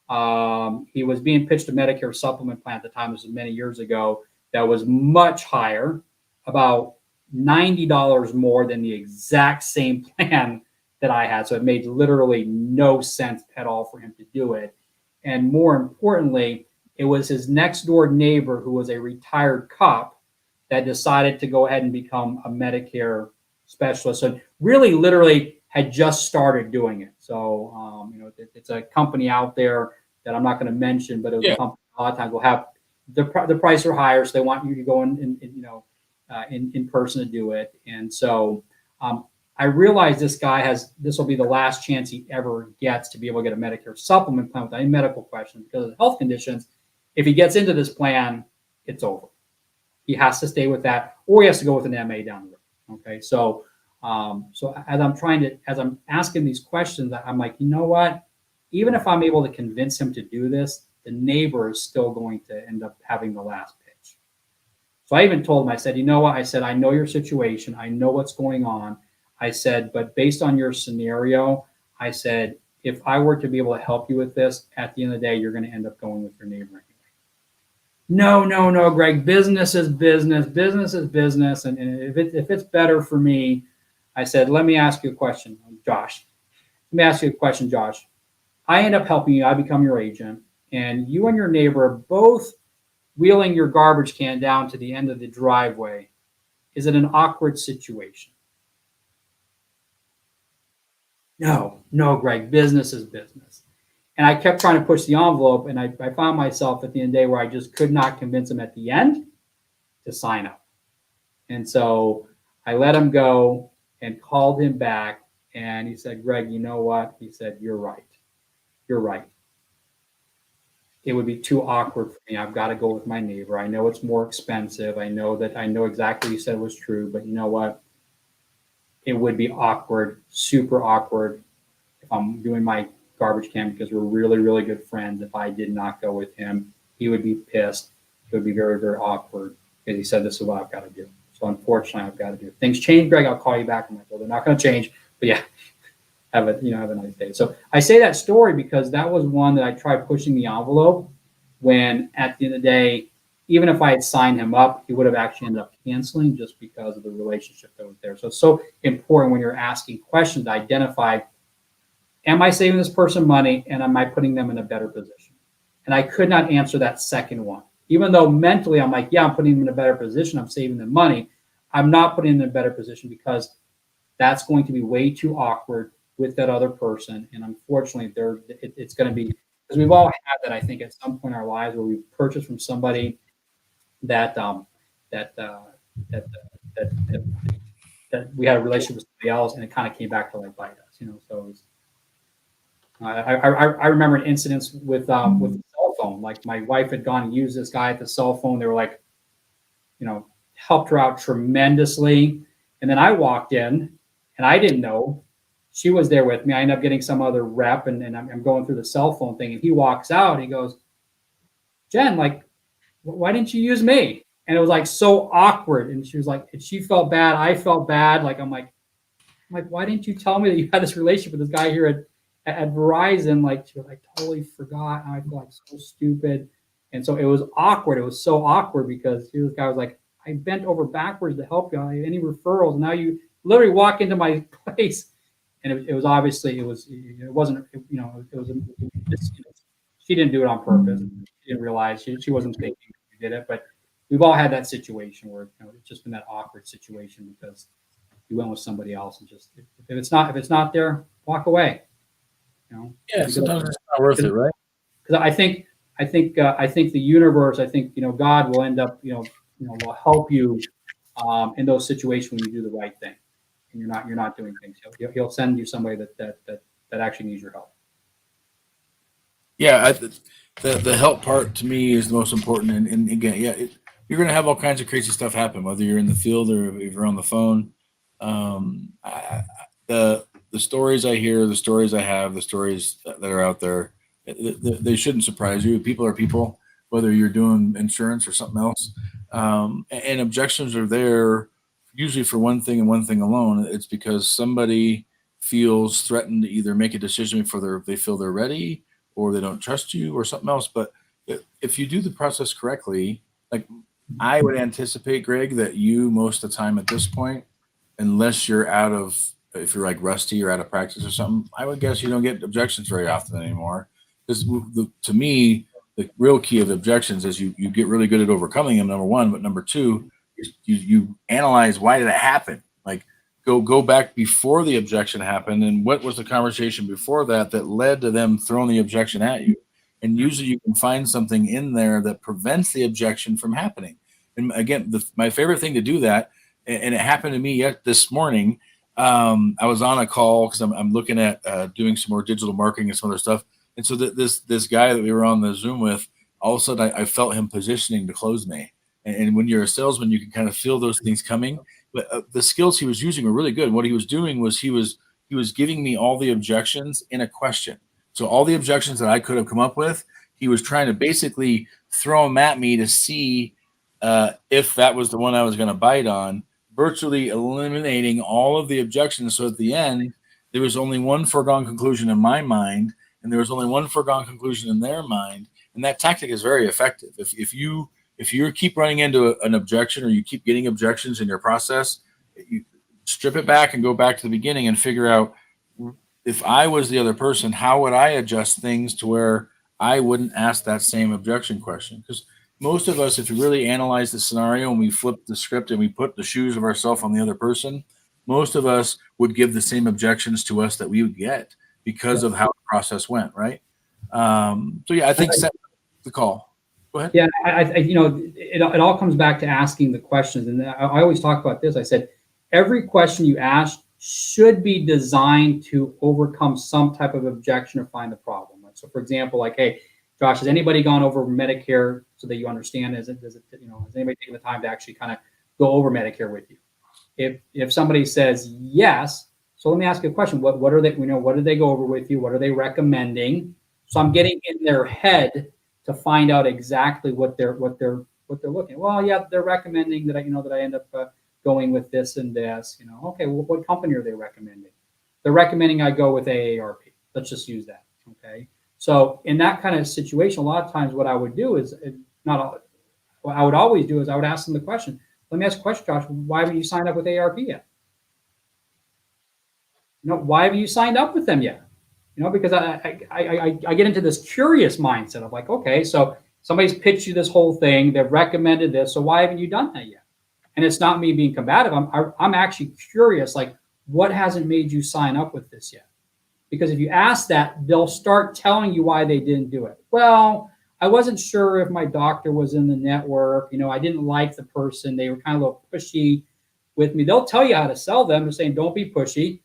He was being pitched a Medicare supplement plan at the time. This was many years ago. That was much higher, about $90 more than the exact same plan that I had. So it made literally no sense at all for him to do it. And more importantly, it was his next door neighbor, who was a retired cop, that decided to go ahead and become a Medicare specialist. So really, literally had just started doing it. So, it's a company out there that I'm not going to mention, but it was a company a lot of times will have the price are higher. So they want you to go in person to do it. And so I realized this will be the last chance he ever gets to be able to get a Medicare supplement plan without any medical questions, because of health conditions. If he gets into this plan, it's over. He has to stay with that, or he has to go with an MA down the road. Okay. So as I'm asking these questions, I'm like, you know what? Even if I'm able to convince him to do this, the neighbor is still going to end up having the last pitch. So I even told him, I said, you know what? I said, I know your situation. I know what's going on. I said, but based on your scenario, I said, if I were to be able to help you with this, at the end of the day, you're going to end up going with your neighbor anyway. No, Greg, business is business. Business is business. And if it's better for me, I said, let me ask you a question, Josh. Let me ask you a question, Josh. I end up helping you. I become your agent. And you and your neighbor are both wheeling your garbage can down to the end of the driveway. Is it an awkward situation? No, Greg, business is business. And I kept trying to push the envelope, and I found myself at the end of the day where I just could not convince him at the end to sign up. And so I let him go and called him back, and he said, Greg, you know what? He said, you're right. You're right. It would be too awkward for me. I've got to go with my neighbor. I know it's more expensive. I know exactly what you said was true, but you know what? It would be awkward, super awkward if I'm doing my garbage can because we're really, really good friends. If I did not go with him, he would be pissed. It would be very, very awkward because he said, this is what I've got to do. So unfortunately, I've got to do it. Things change, Greg. I'll call you back. I'm like, well, they're not going to change. But yeah, have a nice day. So I say that story because that was one that I tried pushing the envelope when at the end of the day, even if I had signed him up, he would have actually ended up canceling just because of the relationship that was there. So it's so important when you're asking questions to identify, am I saving this person money and am I putting them in a better position? And I could not answer that second one. Even though mentally I'm like, yeah, I'm putting them in a better position. I'm saving them money. I'm not putting them in a better position because that's going to be way too awkward with that other person. And unfortunately, it's going to be, because we've all had that, I think, at some point in our lives where we purchased from somebody that we had a relationship with somebody else, and it kind of came back to like bite us, So it was, I remember an incident with the cell phone. Like my wife had gone and used this guy at the cell phone. They were like, helped her out tremendously. And then I walked in, and I didn't know. She was there with me. I ended up getting some other rep, and I'm going through the cell phone thing. And he walks out, and he goes, Jen, like, why didn't you use me? And it was like so awkward. And she was like, and she felt bad. I felt bad. Like, I'm like, why didn't you tell me that you had this relationship with this guy here at Verizon? Like, she was like, totally forgot. And I feel like so stupid. And so it was awkward. It was so awkward because this guy was like, I bent over backwards to help you. I have any referrals. Now you literally walk into my place. And it was obviously, it wasn't, she didn't do it on purpose. She didn't realize, she wasn't thinking she did it, but we've all had that situation where, it's just been that awkward situation because you went with somebody else and just, if it's not there, walk away, Yeah, sometimes it's not worth it, right? Because I think the universe, God will end up, will help you in those situations when you do the right thing. And you're not doing things. He'll send you somebody that actually needs your help. Yeah, the help part to me is the most important. And again, you're going to have all kinds of crazy stuff happen, whether you're in the field or if you're on the phone. The stories I hear, the stories I have, the stories that are out there, they shouldn't surprise you. People are people, whether you're doing insurance or something else. And objections are there usually for one thing and one thing alone. It's because somebody feels threatened to either make a decision before they feel they're ready, or they don't trust you, or something else. But if you do the process correctly, like I would anticipate, Greg, that you most of the time at this point, unless you're if you're like rusty or out of practice or something, I would guess you don't get objections very often anymore. Because to me, the real key of objections is you get really good at overcoming them, number one, but number two, you analyze, why did it happen? Like go back before the objection happened, and what was the conversation before that led to them throwing the objection at you? And usually you can find something in there that prevents the objection from happening. And again, my favorite thing to do that, and it happened to me yet this morning. I was on a call because I'm looking at doing some more digital marketing and some other stuff. And so this guy that we were on the Zoom with, all of a sudden I felt him positioning to close me. And when you're a salesman, you can kind of feel those things coming. But the skills he was using were really good. What he was doing was he was giving me all the objections in a question. So all the objections that I could have come up with, he was trying to basically throw them at me to see if that was the one I was going to bite on, virtually eliminating all of the objections. So at the end, there was only one foregone conclusion in my mind, and there was only one foregone conclusion in their mind. And that tactic is very effective. If you keep running into an objection, or you keep getting objections in your process, you strip it back and go back to the beginning and figure out, if I was the other person, how would I adjust things to where I wouldn't ask that same objection question? Because most of us, if you really analyze the scenario and we flip the script and we put the shoes of ourselves on the other person, most of us would give the same objections to us that we would get because of how the process went, right? So yeah, I think set the call. Go ahead. Yeah, it all comes back to asking the questions. And I always talk about this. I said, every question you ask should be designed to overcome some type of objection or find the problem. So for example, like, hey, Josh, has anybody gone over Medicare so that you understand? Has anybody taken the time to actually kind of go over Medicare with you? If somebody says yes, so let me ask you a question. What are they, what did they go over with you? What are they recommending? So I'm getting in their head to find out exactly what they're looking at. Well, yeah, they're recommending that I end up going with this and this. Okay, well, what company are they recommending? They're recommending I go with AARP. Let's just use that. Okay. So in that kind of situation, a lot of times what I would do is what I would always do is I would ask them the question. Let me ask a question, Josh. Why haven't you signed up with AARP yet? Why haven't you signed up with them yet? Because I get into this curious mindset of like, okay, so somebody's pitched you this whole thing. They've recommended this. So why haven't you done that yet? And it's not me being combative. I'm actually curious, like, what hasn't made you sign up with this yet? Because if you ask that, they'll start telling you why they didn't do it. Well, I wasn't sure if my doctor was in the network. I didn't like the person. They were kind of a little pushy with me. They'll tell you how to sell them. They're saying, don't be pushy.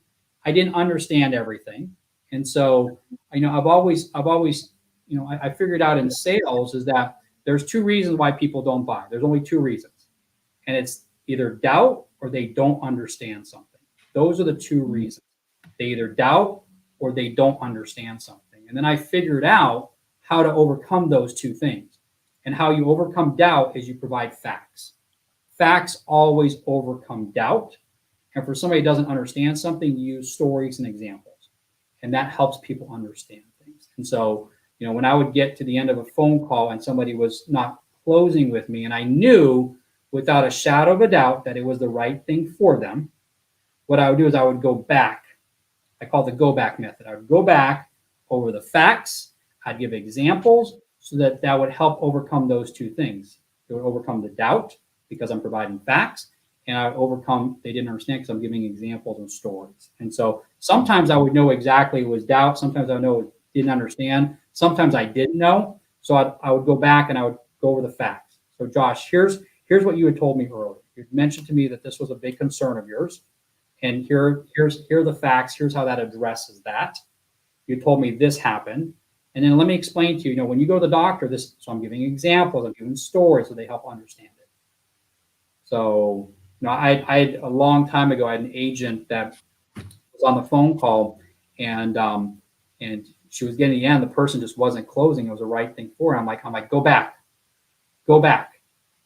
I didn't understand everything. And so, I've always, I figured out in sales is that there's two reasons why people don't buy. There's only two reasons. And it's either doubt or they don't understand something. Those are the two reasons. They either doubt or they don't understand something. And then I figured out how to overcome those two things. And how you overcome doubt is you provide facts. Facts always overcome doubt. And for somebody who doesn't understand something, you use stories and examples. And that helps people understand things. And so, when I would get to the end of a phone call and somebody was not closing with me, and I knew without a shadow of a doubt that it was the right thing for them, what I would do is I would go back. I call it the go back method. I would go back over the facts. I'd give examples so that would help overcome those two things. It would overcome the doubt because I'm providing facts, and I would overcome they didn't understand because I'm giving examples and stories. And so sometimes I would know exactly it was doubt. Sometimes I know it didn't understand. Sometimes I didn't know. So I would go back and I would go over the facts. So Josh, here's what you had told me earlier. You mentioned to me that this was a big concern of yours. And here are the facts. Here's how that addresses that. You told me this happened. And then let me explain to you, when you go to the doctor, so I'm giving examples, I'm giving stories so they help understand it. So, I had a long time ago, I had an agent that was on the phone call and she was getting to the end. The person just wasn't closing. It was the right thing for her. I'm like, go back.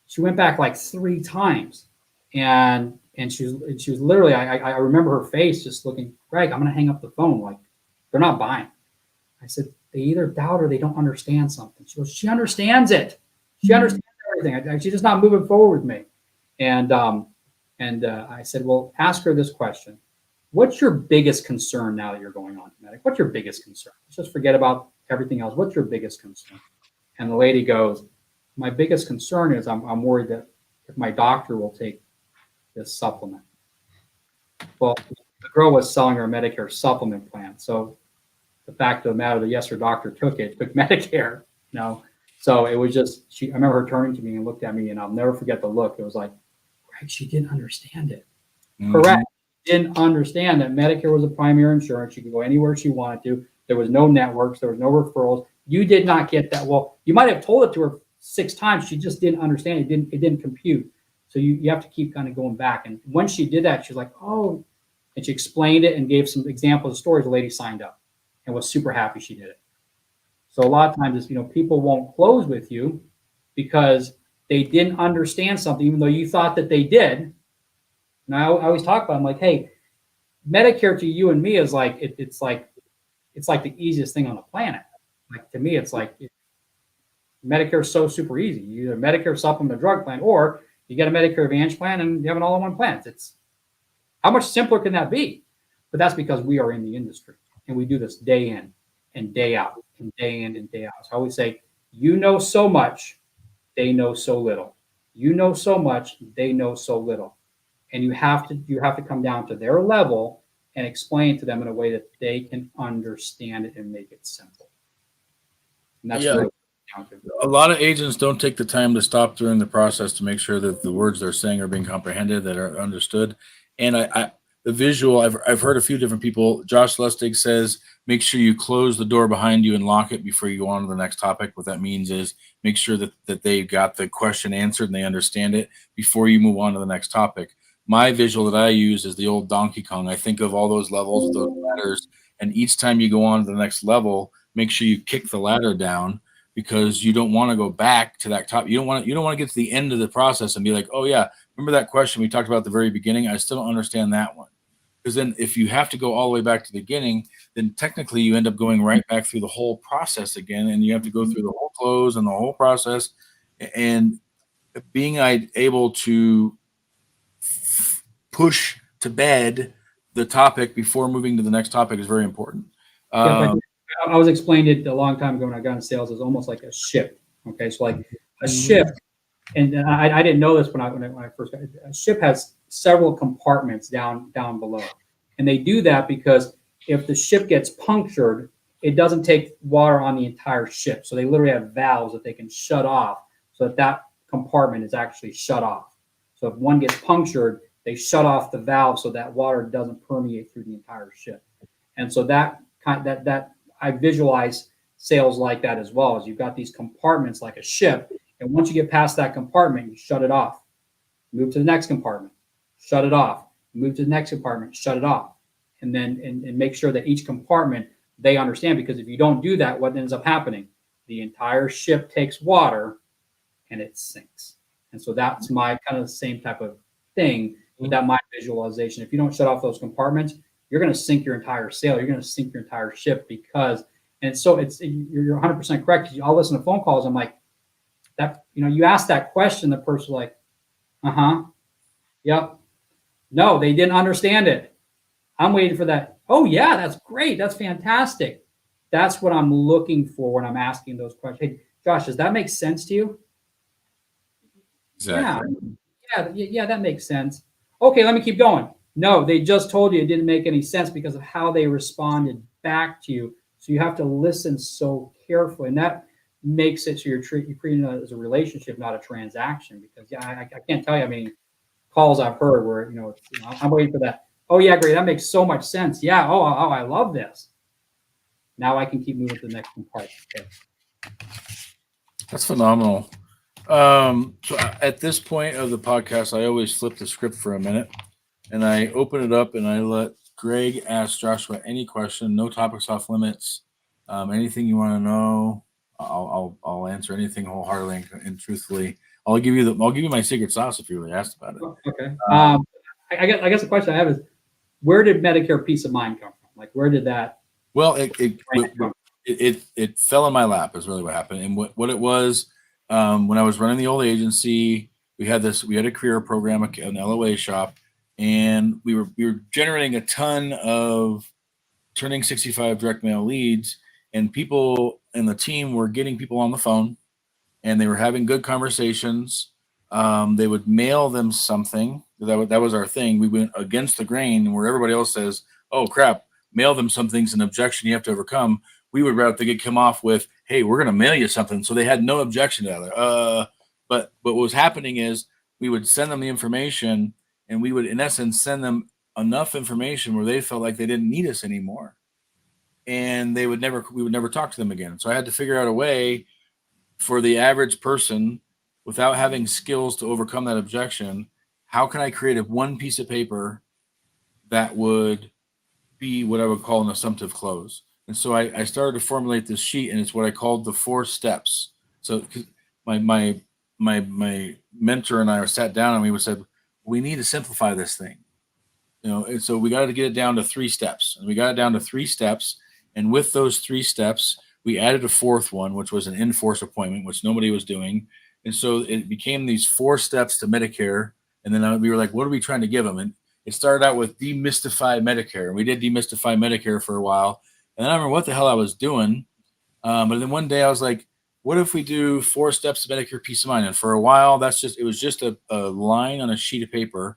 She went back like 3 times. And she was literally, I remember her face just looking, Greg, I'm going to hang up the phone. Like, they're not buying. I said, they either doubt or they don't understand something. She goes, she understands it. She understands everything. She's just not moving forward with me. And I said, well, ask her this question. What's your biggest concern now that you're going on to Medic? What's your biggest concern? Let's just forget about everything else. What's your biggest concern? And the lady goes, my biggest concern is I'm worried that if my doctor will take this supplement. Well, the girl was selling her a Medicare supplement plan. So the fact of the matter, that yes, her doctor took Medicare, So it was just, I remember her turning to me and looked at me, and I'll never forget the look. It was like, Greg, she didn't understand it. Mm-hmm. Correct. Didn't understand that Medicare was a primary insurance. She could go anywhere she wanted to. There was no networks. There was no referrals. You did not get that. Well, you might have told it to her 6 times. She just didn't understand. It didn't compute. So you have to keep kind of going back. And when she did that, she was like, oh, and she explained it and gave some examples of stories. The lady signed up and was super happy she did it. So a lot of times it's, people won't close with you because they didn't understand something, even though you thought that they did. And I always talk about, I'm like, hey, Medicare to you and me is like, it's like the easiest thing on the planet. Like to me, it's like Medicare is so super easy. You either Medicare supplement drug plan, or you get a Medicare Advantage plan and you have an all-in-one plan. It's how much simpler can that be? But that's because we are in the industry and we do this day in and day out and day in and day out. So I always say, you know so much, they know so little. You know so much, they know so little. And you have to come down to their level and explain to them in a way that they can understand it and make it simple. And that's really a lot of agents don't take the time to stop during the process to make sure that the words they're saying are being comprehended, that are understood. And the visual, I've heard a few different people. Josh Lustig says, make sure you close the door behind you and lock it before you go on to the next topic. What that means is make sure that they've got the question answered and they understand it before you move on to the next topic. My visual that I use is the old Donkey Kong. I think of all those levels, those ladders, and each time you go on to the next level, make sure you kick the ladder down, because you don't want to go back to that top. You don't want to get to the end of the process and be like, oh yeah, remember that question we talked about at the very beginning? I still don't understand that one. Because then if you have to go all the way back to the beginning, then technically you end up going right back through the whole process again, and you have to go through the whole close and the whole process. And being able to push to bed the topic before moving to the next topic is very important. I was explained it a long time ago when I got in sales. It's almost like a ship. Okay, so like a ship, and I didn't know this when I first got it. A ship has several compartments down below, and they do that because if the ship gets punctured, it doesn't take water on the entire ship. So they literally have valves that they can shut off, so that compartment is actually shut off. So if one gets punctured, they shut off the valve so that water doesn't permeate through the entire ship. And so that I visualize sales like that as well. As you've got these compartments like a ship, and once you get past that compartment, you shut it off. Move to the next compartment, shut it off. Move to the next compartment, shut it off, and then and make sure that each compartment they understand. Because if you don't do that, what ends up happening? The entire ship takes water, and it sinks. And so that's my kind of the same type of thing with that my visualization. If you don't shut off those compartments, you're going to sink your entire sail. You're going to sink your entire ship because, and so you're 100% correct. I'll listen to phone calls. I'm like, that, you ask that question, the person's like, yep. No, they didn't understand it. I'm waiting for that. Oh yeah, that's great. That's fantastic. That's what I'm looking for when I'm asking those questions. Hey, Josh, does that make sense to you? Exactly. Yeah, that makes sense. Okay, let me keep going. No, they just told you it didn't make any sense because of how they responded back to you. So you have to listen so carefully, and that makes it so you're treating it as a relationship, not a transaction. Because I can't tell you how many calls I've heard where I'm waiting for that. Oh yeah, great, that makes so much sense. Yeah. Oh, I love this. Now I can keep moving to the next part. Okay. That's phenomenal. So at this point of the podcast, I always flip the script for a minute. And I open it up and I let Greg ask Joshua any question. No topics off limits. Anything you want to know, I'll answer anything wholeheartedly and truthfully. I'll give you my secret sauce if you really asked about it. Okay. I guess the question I have is, where did Medicare Peace of Mind come from? Like, where did that? Well, it fell in my lap is really what happened. And what it was, when I was running the old agency, we had a career program, an LOA shop. And we were generating a ton of turning 65 direct mail leads, and people in the team were getting people on the phone, and they were having good conversations. They would mail them something. That was our thing. We went against the grain, where everybody else says, "Oh crap, mail them something's an objection you have to overcome." We would rather come off with, "Hey, we're going to mail you something," so they had no objection to that. But what was happening is we would send them the information. And we would, in essence, send them enough information where they felt like they didn't need us anymore, and we would never talk to them again. So I had to figure out a way for the average person, without having skills to overcome that objection. How can I create one piece of paper that would be what I would call an assumptive close? And so I started to formulate this sheet, and it's what I called the 4 steps. So 'cause my mentor and I sat down and we said, we need to simplify this thing. And so we got to get it down to 3 steps, and we got it down to 3 steps. And with those 3 steps, we added a 4th one, which was an in-force appointment, which nobody was doing. And so it became these 4 steps to Medicare. And then we were like, what are we trying to give them? And it started out with demystify Medicare. And we did demystify Medicare for a while. And then I remember what the hell I was doing. But then one day I was like, what if we do 4 steps to Medicare peace of mind? And for a while, it was just a line on a sheet of paper.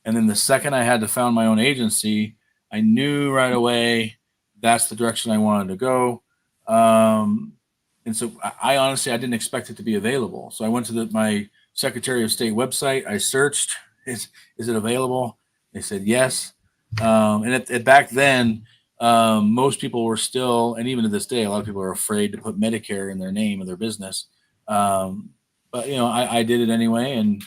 And then the second I had to found my own agency, I knew right away that's the direction I wanted to go. And so I honestly, I didn't expect it to be available. So I went to my Secretary of State website. I searched, is it available? They said yes. And back then, most people were still, and even to this day, a lot of people are afraid to put Medicare in their name of their business. But I did it anyway, and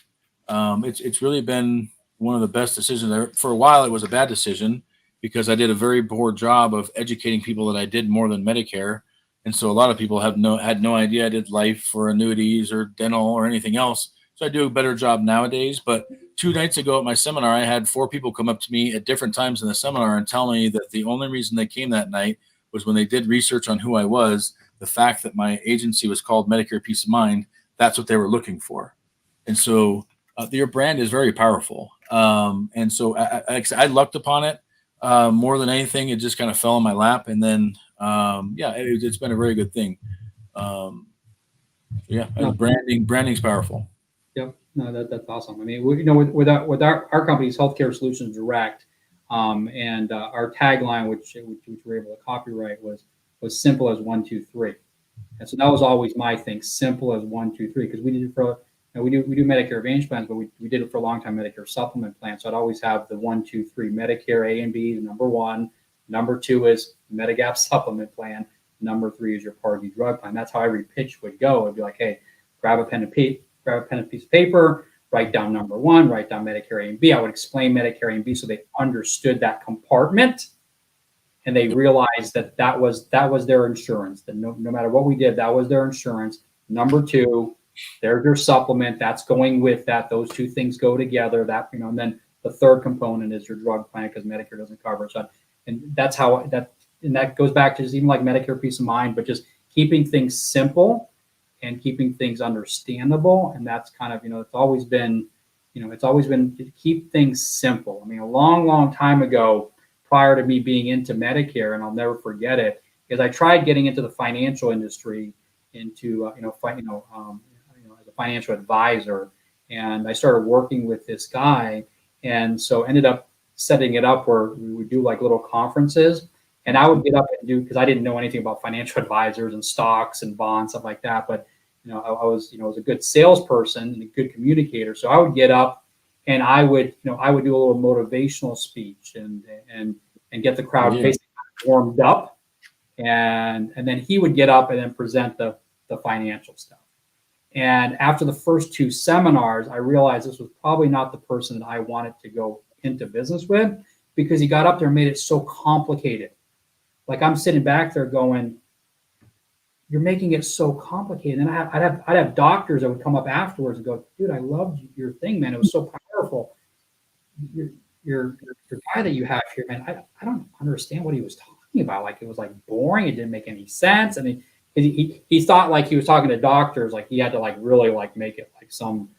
it's really been one of the best decisions. For a while, it was a bad decision because I did a very poor job of educating people that I did more than Medicare, and so a lot of people had no idea I did life or annuities or dental or anything else. So I do a better job nowadays. But 2 nights ago at my seminar, I had 4 people come up to me at different times in the seminar and tell me that the only reason they came that night was when they did research on who I was, the fact that my agency was called Medicare Peace of Mind. That's what they were looking for. And so your brand is very powerful. And so I lucked upon it more than anything. It just kind of fell in my lap. And then, it's been a very good thing. Branding's powerful. Yep. No, that's awesome. I mean, with our company's Healthcare Solutions Direct, and our tagline, which we were able to copyright, was simple as 1, 2, 3. And so that was always my thing, simple as 1, 2, 3, because we did it for, we do Medicare Advantage plans, but we did it for a long time, Medicare Supplement plan. So I'd always have the 1, 2, 3, Medicare A and B, number 1, number 2 is Medigap Supplement plan, number 3 is your Part D drug plan. That's how every pitch would go. It'd be like, hey, grab a pen and piece of paper, write down number 1, write down Medicare A and B. I would explain Medicare A and B so they understood that compartment, and they realized that was their insurance. That no matter what we did, that was their insurance. Number 2, there's your supplement. That's going with that. Those 2 things go together. And then the third component is your drug plan because Medicare doesn't cover it. So, and that's how that goes back to just even like Medicare Peace of Mind, but just keeping things simple and keeping things understandable. And that's kind of, it's always been to keep things simple. I mean, a long, long time ago, prior to me being into Medicare, and I'll never forget it, is I tried getting into the financial industry, as a financial advisor, and I started working with this guy, and so ended up setting it up where we would do like little conferences, and I would get up and do, because I didn't know anything about financial advisors and stocks and bonds, stuff like that, but I was a good salesperson and a good communicator, so I would get up and I would do a little motivational speech and get the crowd basically warmed up, and then he would get up and then present the financial stuff. And after the first 2 seminars, I realized this was probably not the person that I wanted to go into business with, because he got up there and made it so complicated. Like I'm sitting back there going, you're making it so complicated. And I'd have doctors that would come up afterwards and go, dude, I loved your thing, man. It was so powerful. Your guy that you have here, man, I don't understand what he was talking about. Like it was like boring. It didn't make any sense. I mean, he thought like he was talking to doctors, like he had to like really like make it like some,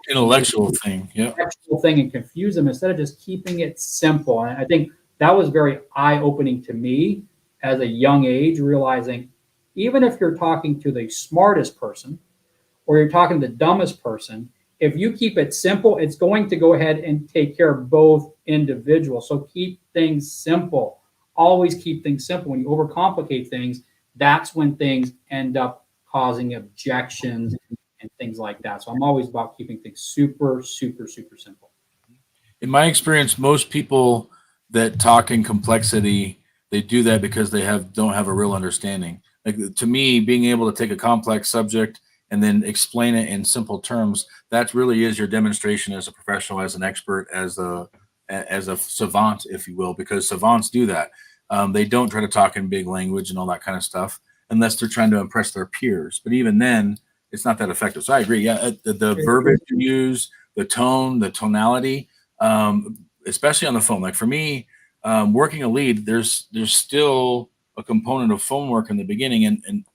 intellectual thing. Yeah. Intellectual thing, and confuse them instead of just keeping it simple. And I think that was very eye-opening to me as a young age, realizing even if you're talking to the smartest person or you're talking to the dumbest person, if you keep it simple, it's going to go ahead and take care of both individuals. So keep things simple. Always keep things simple. When you overcomplicate things, that's when things end up causing objections and things like that. So I'm always about keeping things super, super, super simple. In my experience, most people that talk in complexity, they do that because they don't have a real understanding. Like to me, being able to take a complex subject and then explain it in simple terms, that really is your demonstration as a professional, as an expert, as a savant, if you will, because savants do that. They don't try to talk in big language and all that kind of stuff unless they're trying to impress their peers. But even then, it's not that effective. So I agree. Yeah, the verbiage you use, the tone, the tonality, especially on the phone. Like for me, working a lead, there's still a component of phone work in the beginning, and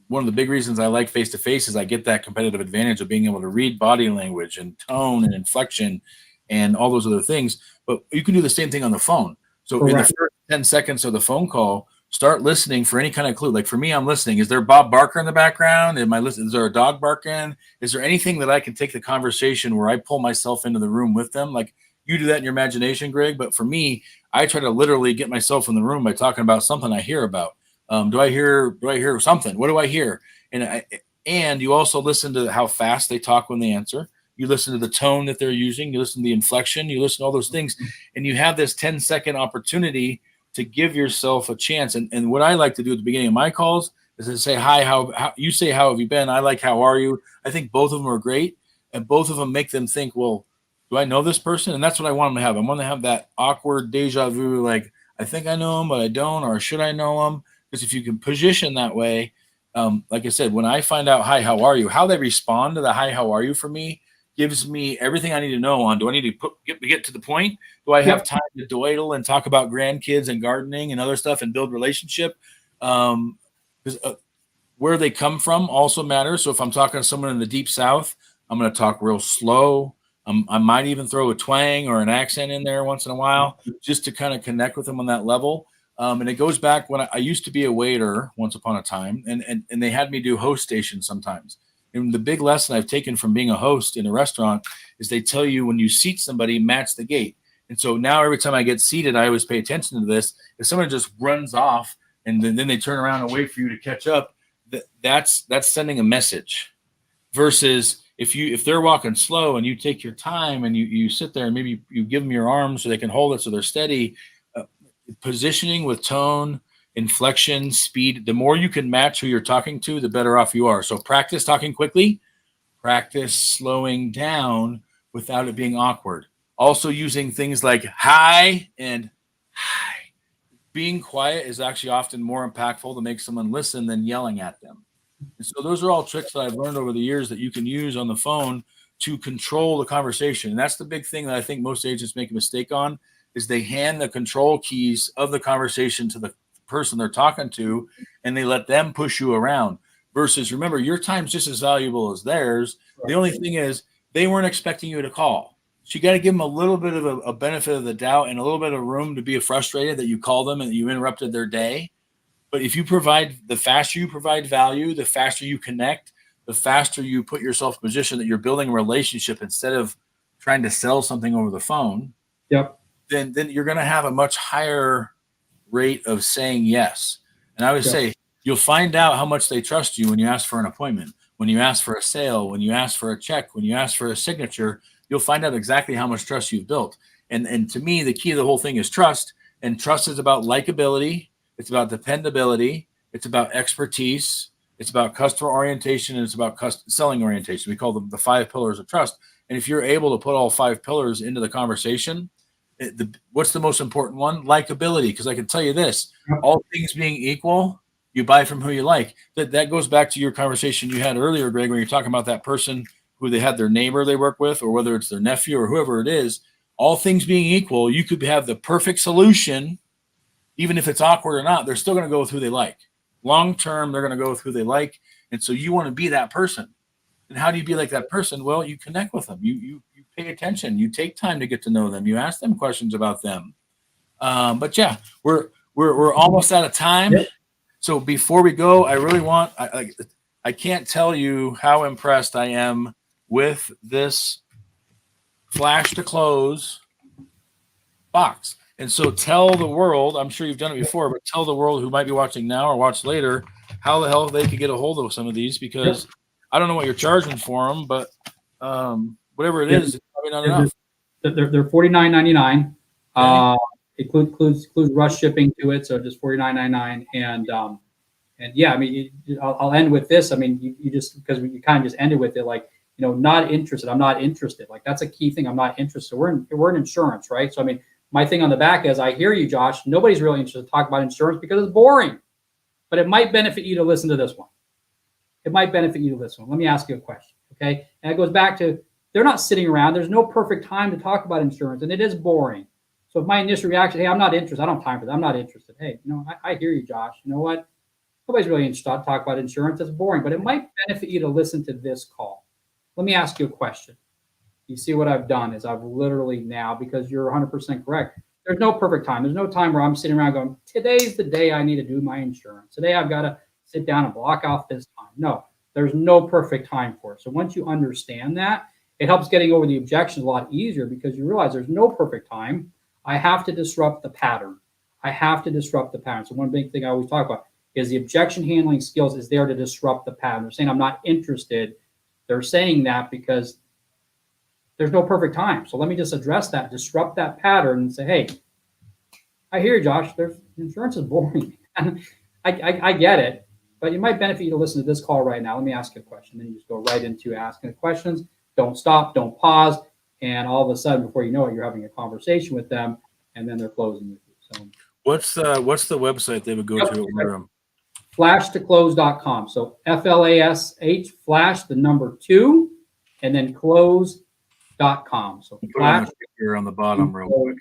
one of the big reasons I like face-to-face is I get that competitive advantage of being able to read body language and tone and inflection and all those other things. But you can do the same thing on the phone. So in the first 10 seconds of the phone call, start listening for any kind of clue. Like for me, I'm listening. Is there Bob Barker in the background? Am I listening? Is there a dog barking? Is there anything that I can take the conversation where I pull myself into the room with them? Like you do that in your imagination, Greg. But for me, I try to literally get myself in the room by talking about something I hear about. Do I hear something? What do I hear? And you also listen to how fast they talk when they answer. You listen to the tone that they're using. You listen to the inflection. You listen to all those things. And you have this 10-second opportunity to give yourself a chance. And what I like to do at the beginning of my calls is to say, hi, how you say, how have you been? I like, how are you? I think both of them are great. And both of them make them think, well, do I know this person? And that's what I want them to have. I want to have that awkward deja vu, like, I think I know him, but I don't, or should I know him? Because if you can position that way, like I said, when I find out, hi, how are you? How they respond to the hi, how are you for me gives me everything I need to know on. Do I need to get to the point? Do I have time to dawdle and talk about grandkids and gardening and other stuff and build relationship? Because where they come from also matters. So if I'm talking to someone in the deep South, I'm going to talk real slow. I might even throw a twang or an accent in there once in a while just to kind of connect with them on that level. And it goes back when I used to be a waiter once upon a time, and they had me do host stations sometimes. And the big lesson I've taken from being a host in a restaurant is they tell you when you seat somebody, match the gait. And so now every time I get seated, I always pay attention to this. If someone just runs off and then they turn around and wait for you to catch up, that's sending a message. Versus if they're walking slow and you take your time and you sit there and maybe you give them your arms so they can hold it so they're steady, positioning with tone, inflection, speed, the more you can match who you're talking to, the better off you are. So practice talking quickly, practice slowing down without it being awkward. Also using things like hi and hi. Being quiet is actually often more impactful to make someone listen than yelling at them. And so those are all tricks that I've learned over the years that you can use on the phone to control the conversation. And that's the big thing that I think most agents make a mistake on is they hand the control keys of the conversation to the person they're talking to, and they let them push you around. Versus, remember, your time's just as valuable as theirs. The only thing is they weren't expecting you to call. So you got to give them a little bit of a benefit of the doubt and a little bit of room to be frustrated that you called them and that you interrupted their day. But if you the faster you provide value, the faster you connect, the faster you put yourself in a position that you're building a relationship instead of trying to sell something over the phone. Yep. Then you're going to have a much higher rate of saying yes. And I would say you'll find out how much they trust you when you ask for an appointment, when you ask for a sale, when you ask for a check, when you ask for a signature. You'll find out exactly how much trust you've built. And to me, the key of the whole thing is trust. And trust is about likability. It's about dependability. It's about expertise. It's about customer orientation. And it's about selling orientation. We call them the 5 pillars of trust. And if you're able to put all 5 pillars into the conversation, what's the most important one? Likability. Because I can tell you this, all things being equal, you buy from who you like. That goes back to your conversation you had earlier, Greg, when you're talking about that person who they had their neighbor they work with, or whether it's their nephew or whoever it is. All things being equal, you could have the perfect solution. Even if it's awkward or not, they're still going to go with who they like. Long term, they're going to go with who they like. And so you want to be that person. And how do you be like that person? Well, you connect with them. You pay attention. You take time to get to know them. You ask them questions about them. But yeah, we're almost out of time. Yep. So before we go, I really want, I can't tell you how impressed I am with this flash to close box. And so tell the world, I'm sure you've done it before, but tell the world who might be watching now or watch later, how the hell they could get a hold of some of these, because I don't know what you're charging for them, but whatever it is, it's probably not enough. They're $49.99. Includes rush shipping to it, so just $49.99. And yeah, I mean, I'll end with this. I mean, you just, because you kind of just ended with it, like, not interested. I'm not interested. Like, that's a key thing. I'm not interested. We're in insurance, right? So I mean, My thing on the back is, I hear you, Josh. Nobody's really interested to talk about insurance because it's boring. But it might benefit you to listen to this one. It might benefit you to listen. Let me ask you a question, okay? And it goes back to, they're not sitting around. There's no perfect time to talk about insurance, and it is boring. So if my initial reaction, hey, I'm not interested. I don't have time for that. I'm not interested. Hey, I hear you, Josh. You know what? Nobody's really interested to talk about insurance. It's boring, but it might benefit you to listen to this call. Let me ask you a question. You see what I've done is I've literally now, because you're 100% correct, there's no perfect time. There's no time where I'm sitting around going, today's the day I need to do my insurance. Today I've got to sit down and block off this time. No, there's no perfect time for it. So once you understand that, it helps getting over the objections a lot easier, because you realize there's no perfect time. I have to disrupt the pattern. I have to disrupt the pattern. So one big thing I always talk about is the objection handling skills is there to disrupt the pattern. They're saying, I'm not interested. They're saying that because there's no perfect time. So let me just address that, disrupt that pattern, and say, hey, I hear you, Josh. Insurance is boring. I get it, but it might benefit you to listen to this call right now. Let me ask you a question. Then you just go right into asking the questions. Don't stop, don't pause. And all of a sudden, before you know it, you're having a conversation with them, and then they're closing with you. So what's the website they would go to? Flashtoclose.com. So FLASH, flash, the number 2, and then close.com. So flash here on the bottom real quick.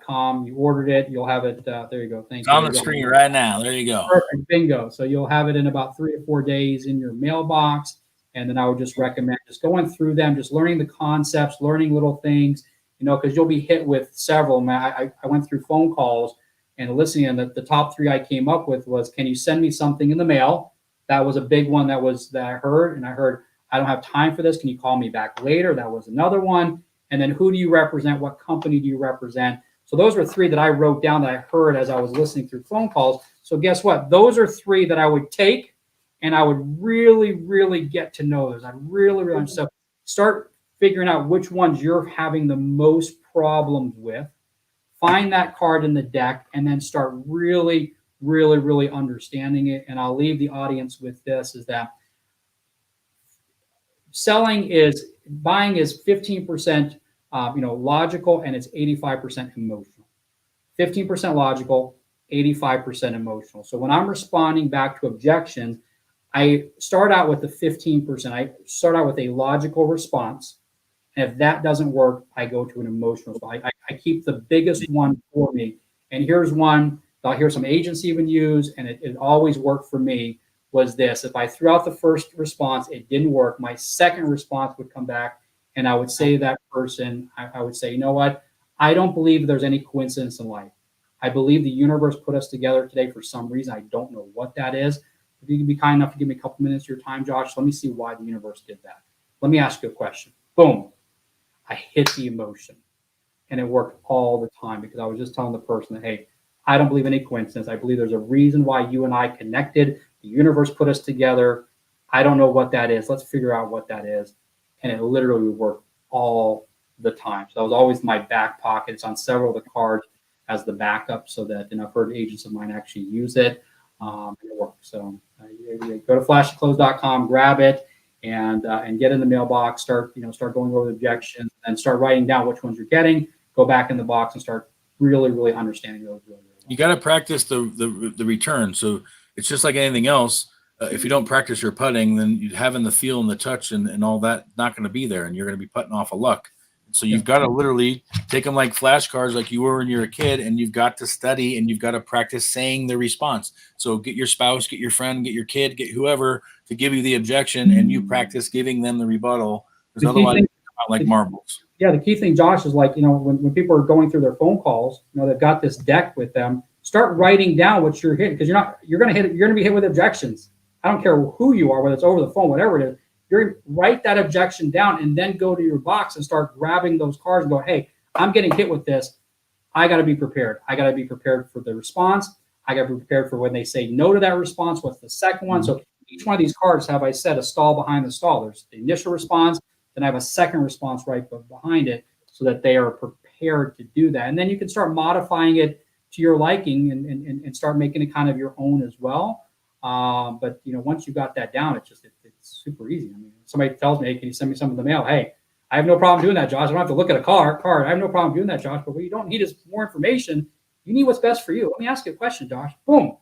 .com. You ordered it. You'll have it. There you go. Thank you. It's on the screen right now. There you go. Perfect. Bingo. So you'll have it in about 3 or 4 days in your mailbox. And then I would just recommend just going through them, just learning the concepts, learning little things, because you'll be hit with several. I went through phone calls and listening, and the top 3 I came up with was, can you send me something in the mail? That was a big one that I heard. And I heard, I don't have time for this. Can you call me back later? That was another one. And then, who do you represent? What company do you represent? So those were 3 that I wrote down that I heard as I was listening through phone calls. So guess what? Those are 3 that I would take, and I would really, really get to know those. I really, so start figuring out which ones you're having the most problems with. Find that card in the deck, and then start really, really, really understanding it. And I'll leave the audience with this, is that buying is 15%, logical, and it's 85% emotional. 15% logical, 85% emotional. So when I'm responding back to objections, I start out with the 15%. I start out with a logical response. And if that doesn't work, I go to an emotional. So I keep the biggest one for me. And here's one that I'll hear some agents even use, and it always worked for me, was this. If I threw out the first response, it didn't work, my second response would come back, and I would say to that person, I would say, you know what? I don't believe there's any coincidence in life. I believe the universe put us together today for some reason. I don't know what that is. If you can be kind enough to give me a couple minutes of your time, Josh, let me see why the universe did that. Let me ask you a question. Boom. I hit the emotion. And it worked all the time, because I was just telling the person that, hey, I don't believe any coincidence. I believe there's a reason why you and I connected. The universe put us together. I don't know what that is. Let's figure out what that is. And it literally worked all the time. So that was always my back pocket. It's on several of the cards as the backup, so that, and I've heard agents of mine actually use it. It works. So you go to flashcards.com, grab it, and get in the mailbox. Start going over the objections, and start writing down which ones you're getting. Go back in the box and start really, really understanding those. Really, really well. You got to practice the return. So it's just like anything else. If you don't practice your putting, then you having the feel and the touch and all that not going to be there, and you're going to be putting off of luck. So you've got to literally take them like flashcards, like you were when you were a kid, and you've got to study, and you've got to practice saying the response. So get your spouse, get your friend, get your kid, get whoever to give you the objection, and you practice giving them the rebuttal, because otherwise it's not like marbles. Yeah, the key thing, Josh, is like, when people are going through their phone calls, they've got this deck with them. Start writing down what you're hitting, because you're going to be hit with objections. I don't care who you are, whether it's over the phone, whatever it is. You're going to write that objection down, and then go to your box and start grabbing those cards and go, hey, I'm getting hit with this. I got to be prepared. I got to be prepared for the response. I got to be prepared for when they say no to that response. What's the second one? So each one of these cards have, I said, a stall behind the stall. There's the initial response, then I have a second response right behind it, so that they are prepared to do that. And then you can start modifying it to your liking, and start making it kind of your own as well. But once you got that down, it's super easy. I mean, if somebody tells me, hey, can you send me some in the mail? Hey, I have no problem doing that, Josh. I don't have to look at a card. I have no problem doing that, Josh. But what you don't need is more information. You need what's best for you. Let me ask you a question, Josh. Boom.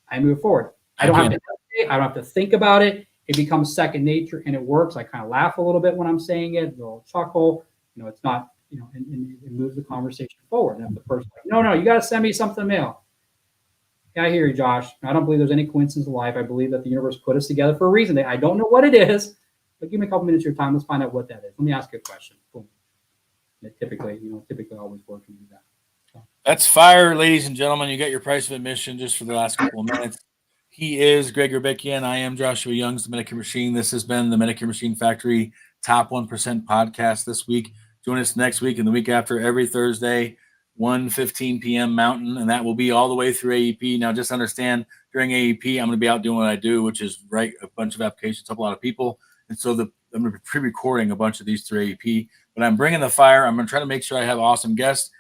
I move forward. I don't have to hesitate. I don't have to think about it. It becomes second nature, and it works. I kind of laugh a little bit when I'm saying it, a little chuckle. It's not, and it moves the conversation forward. And if the person's like, no, you got to send me something in the mail. Yeah, I hear you, Josh. I don't believe there's any coincidence in life. I believe that the universe put us together for a reason. I don't know what it is, but give me a couple minutes of your time. Let's find out what that is. Let me ask you a question. Boom. And it typically always works when you do that. So. That's fire, ladies and gentlemen. You got your price of admission just for the last couple of minutes. He is Greg Gurbikian. I am Joshua Young's The Medicare Machine. This has been the Medicare Machine Factory Top 1% podcast this week. Join us next week and the week after every Thursday, 1:15 p.m. Mountain, and that will be all the way through AEP. Now, just understand, during AEP, I'm going to be out doing what I do, which is write a bunch of applications, help a lot of people. And so I'm going to be pre-recording a bunch of these through AEP. But I'm bringing the fire. I'm going to try to make sure I have awesome guests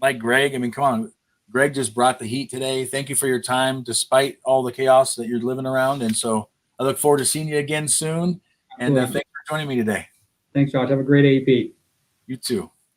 like Greg. I mean, come on. Greg just brought the heat today. Thank you for your time, despite all the chaos that you're living around. And so I look forward to seeing you again soon. And thanks for joining me today. Thanks, Josh. Have a great AEP. You too.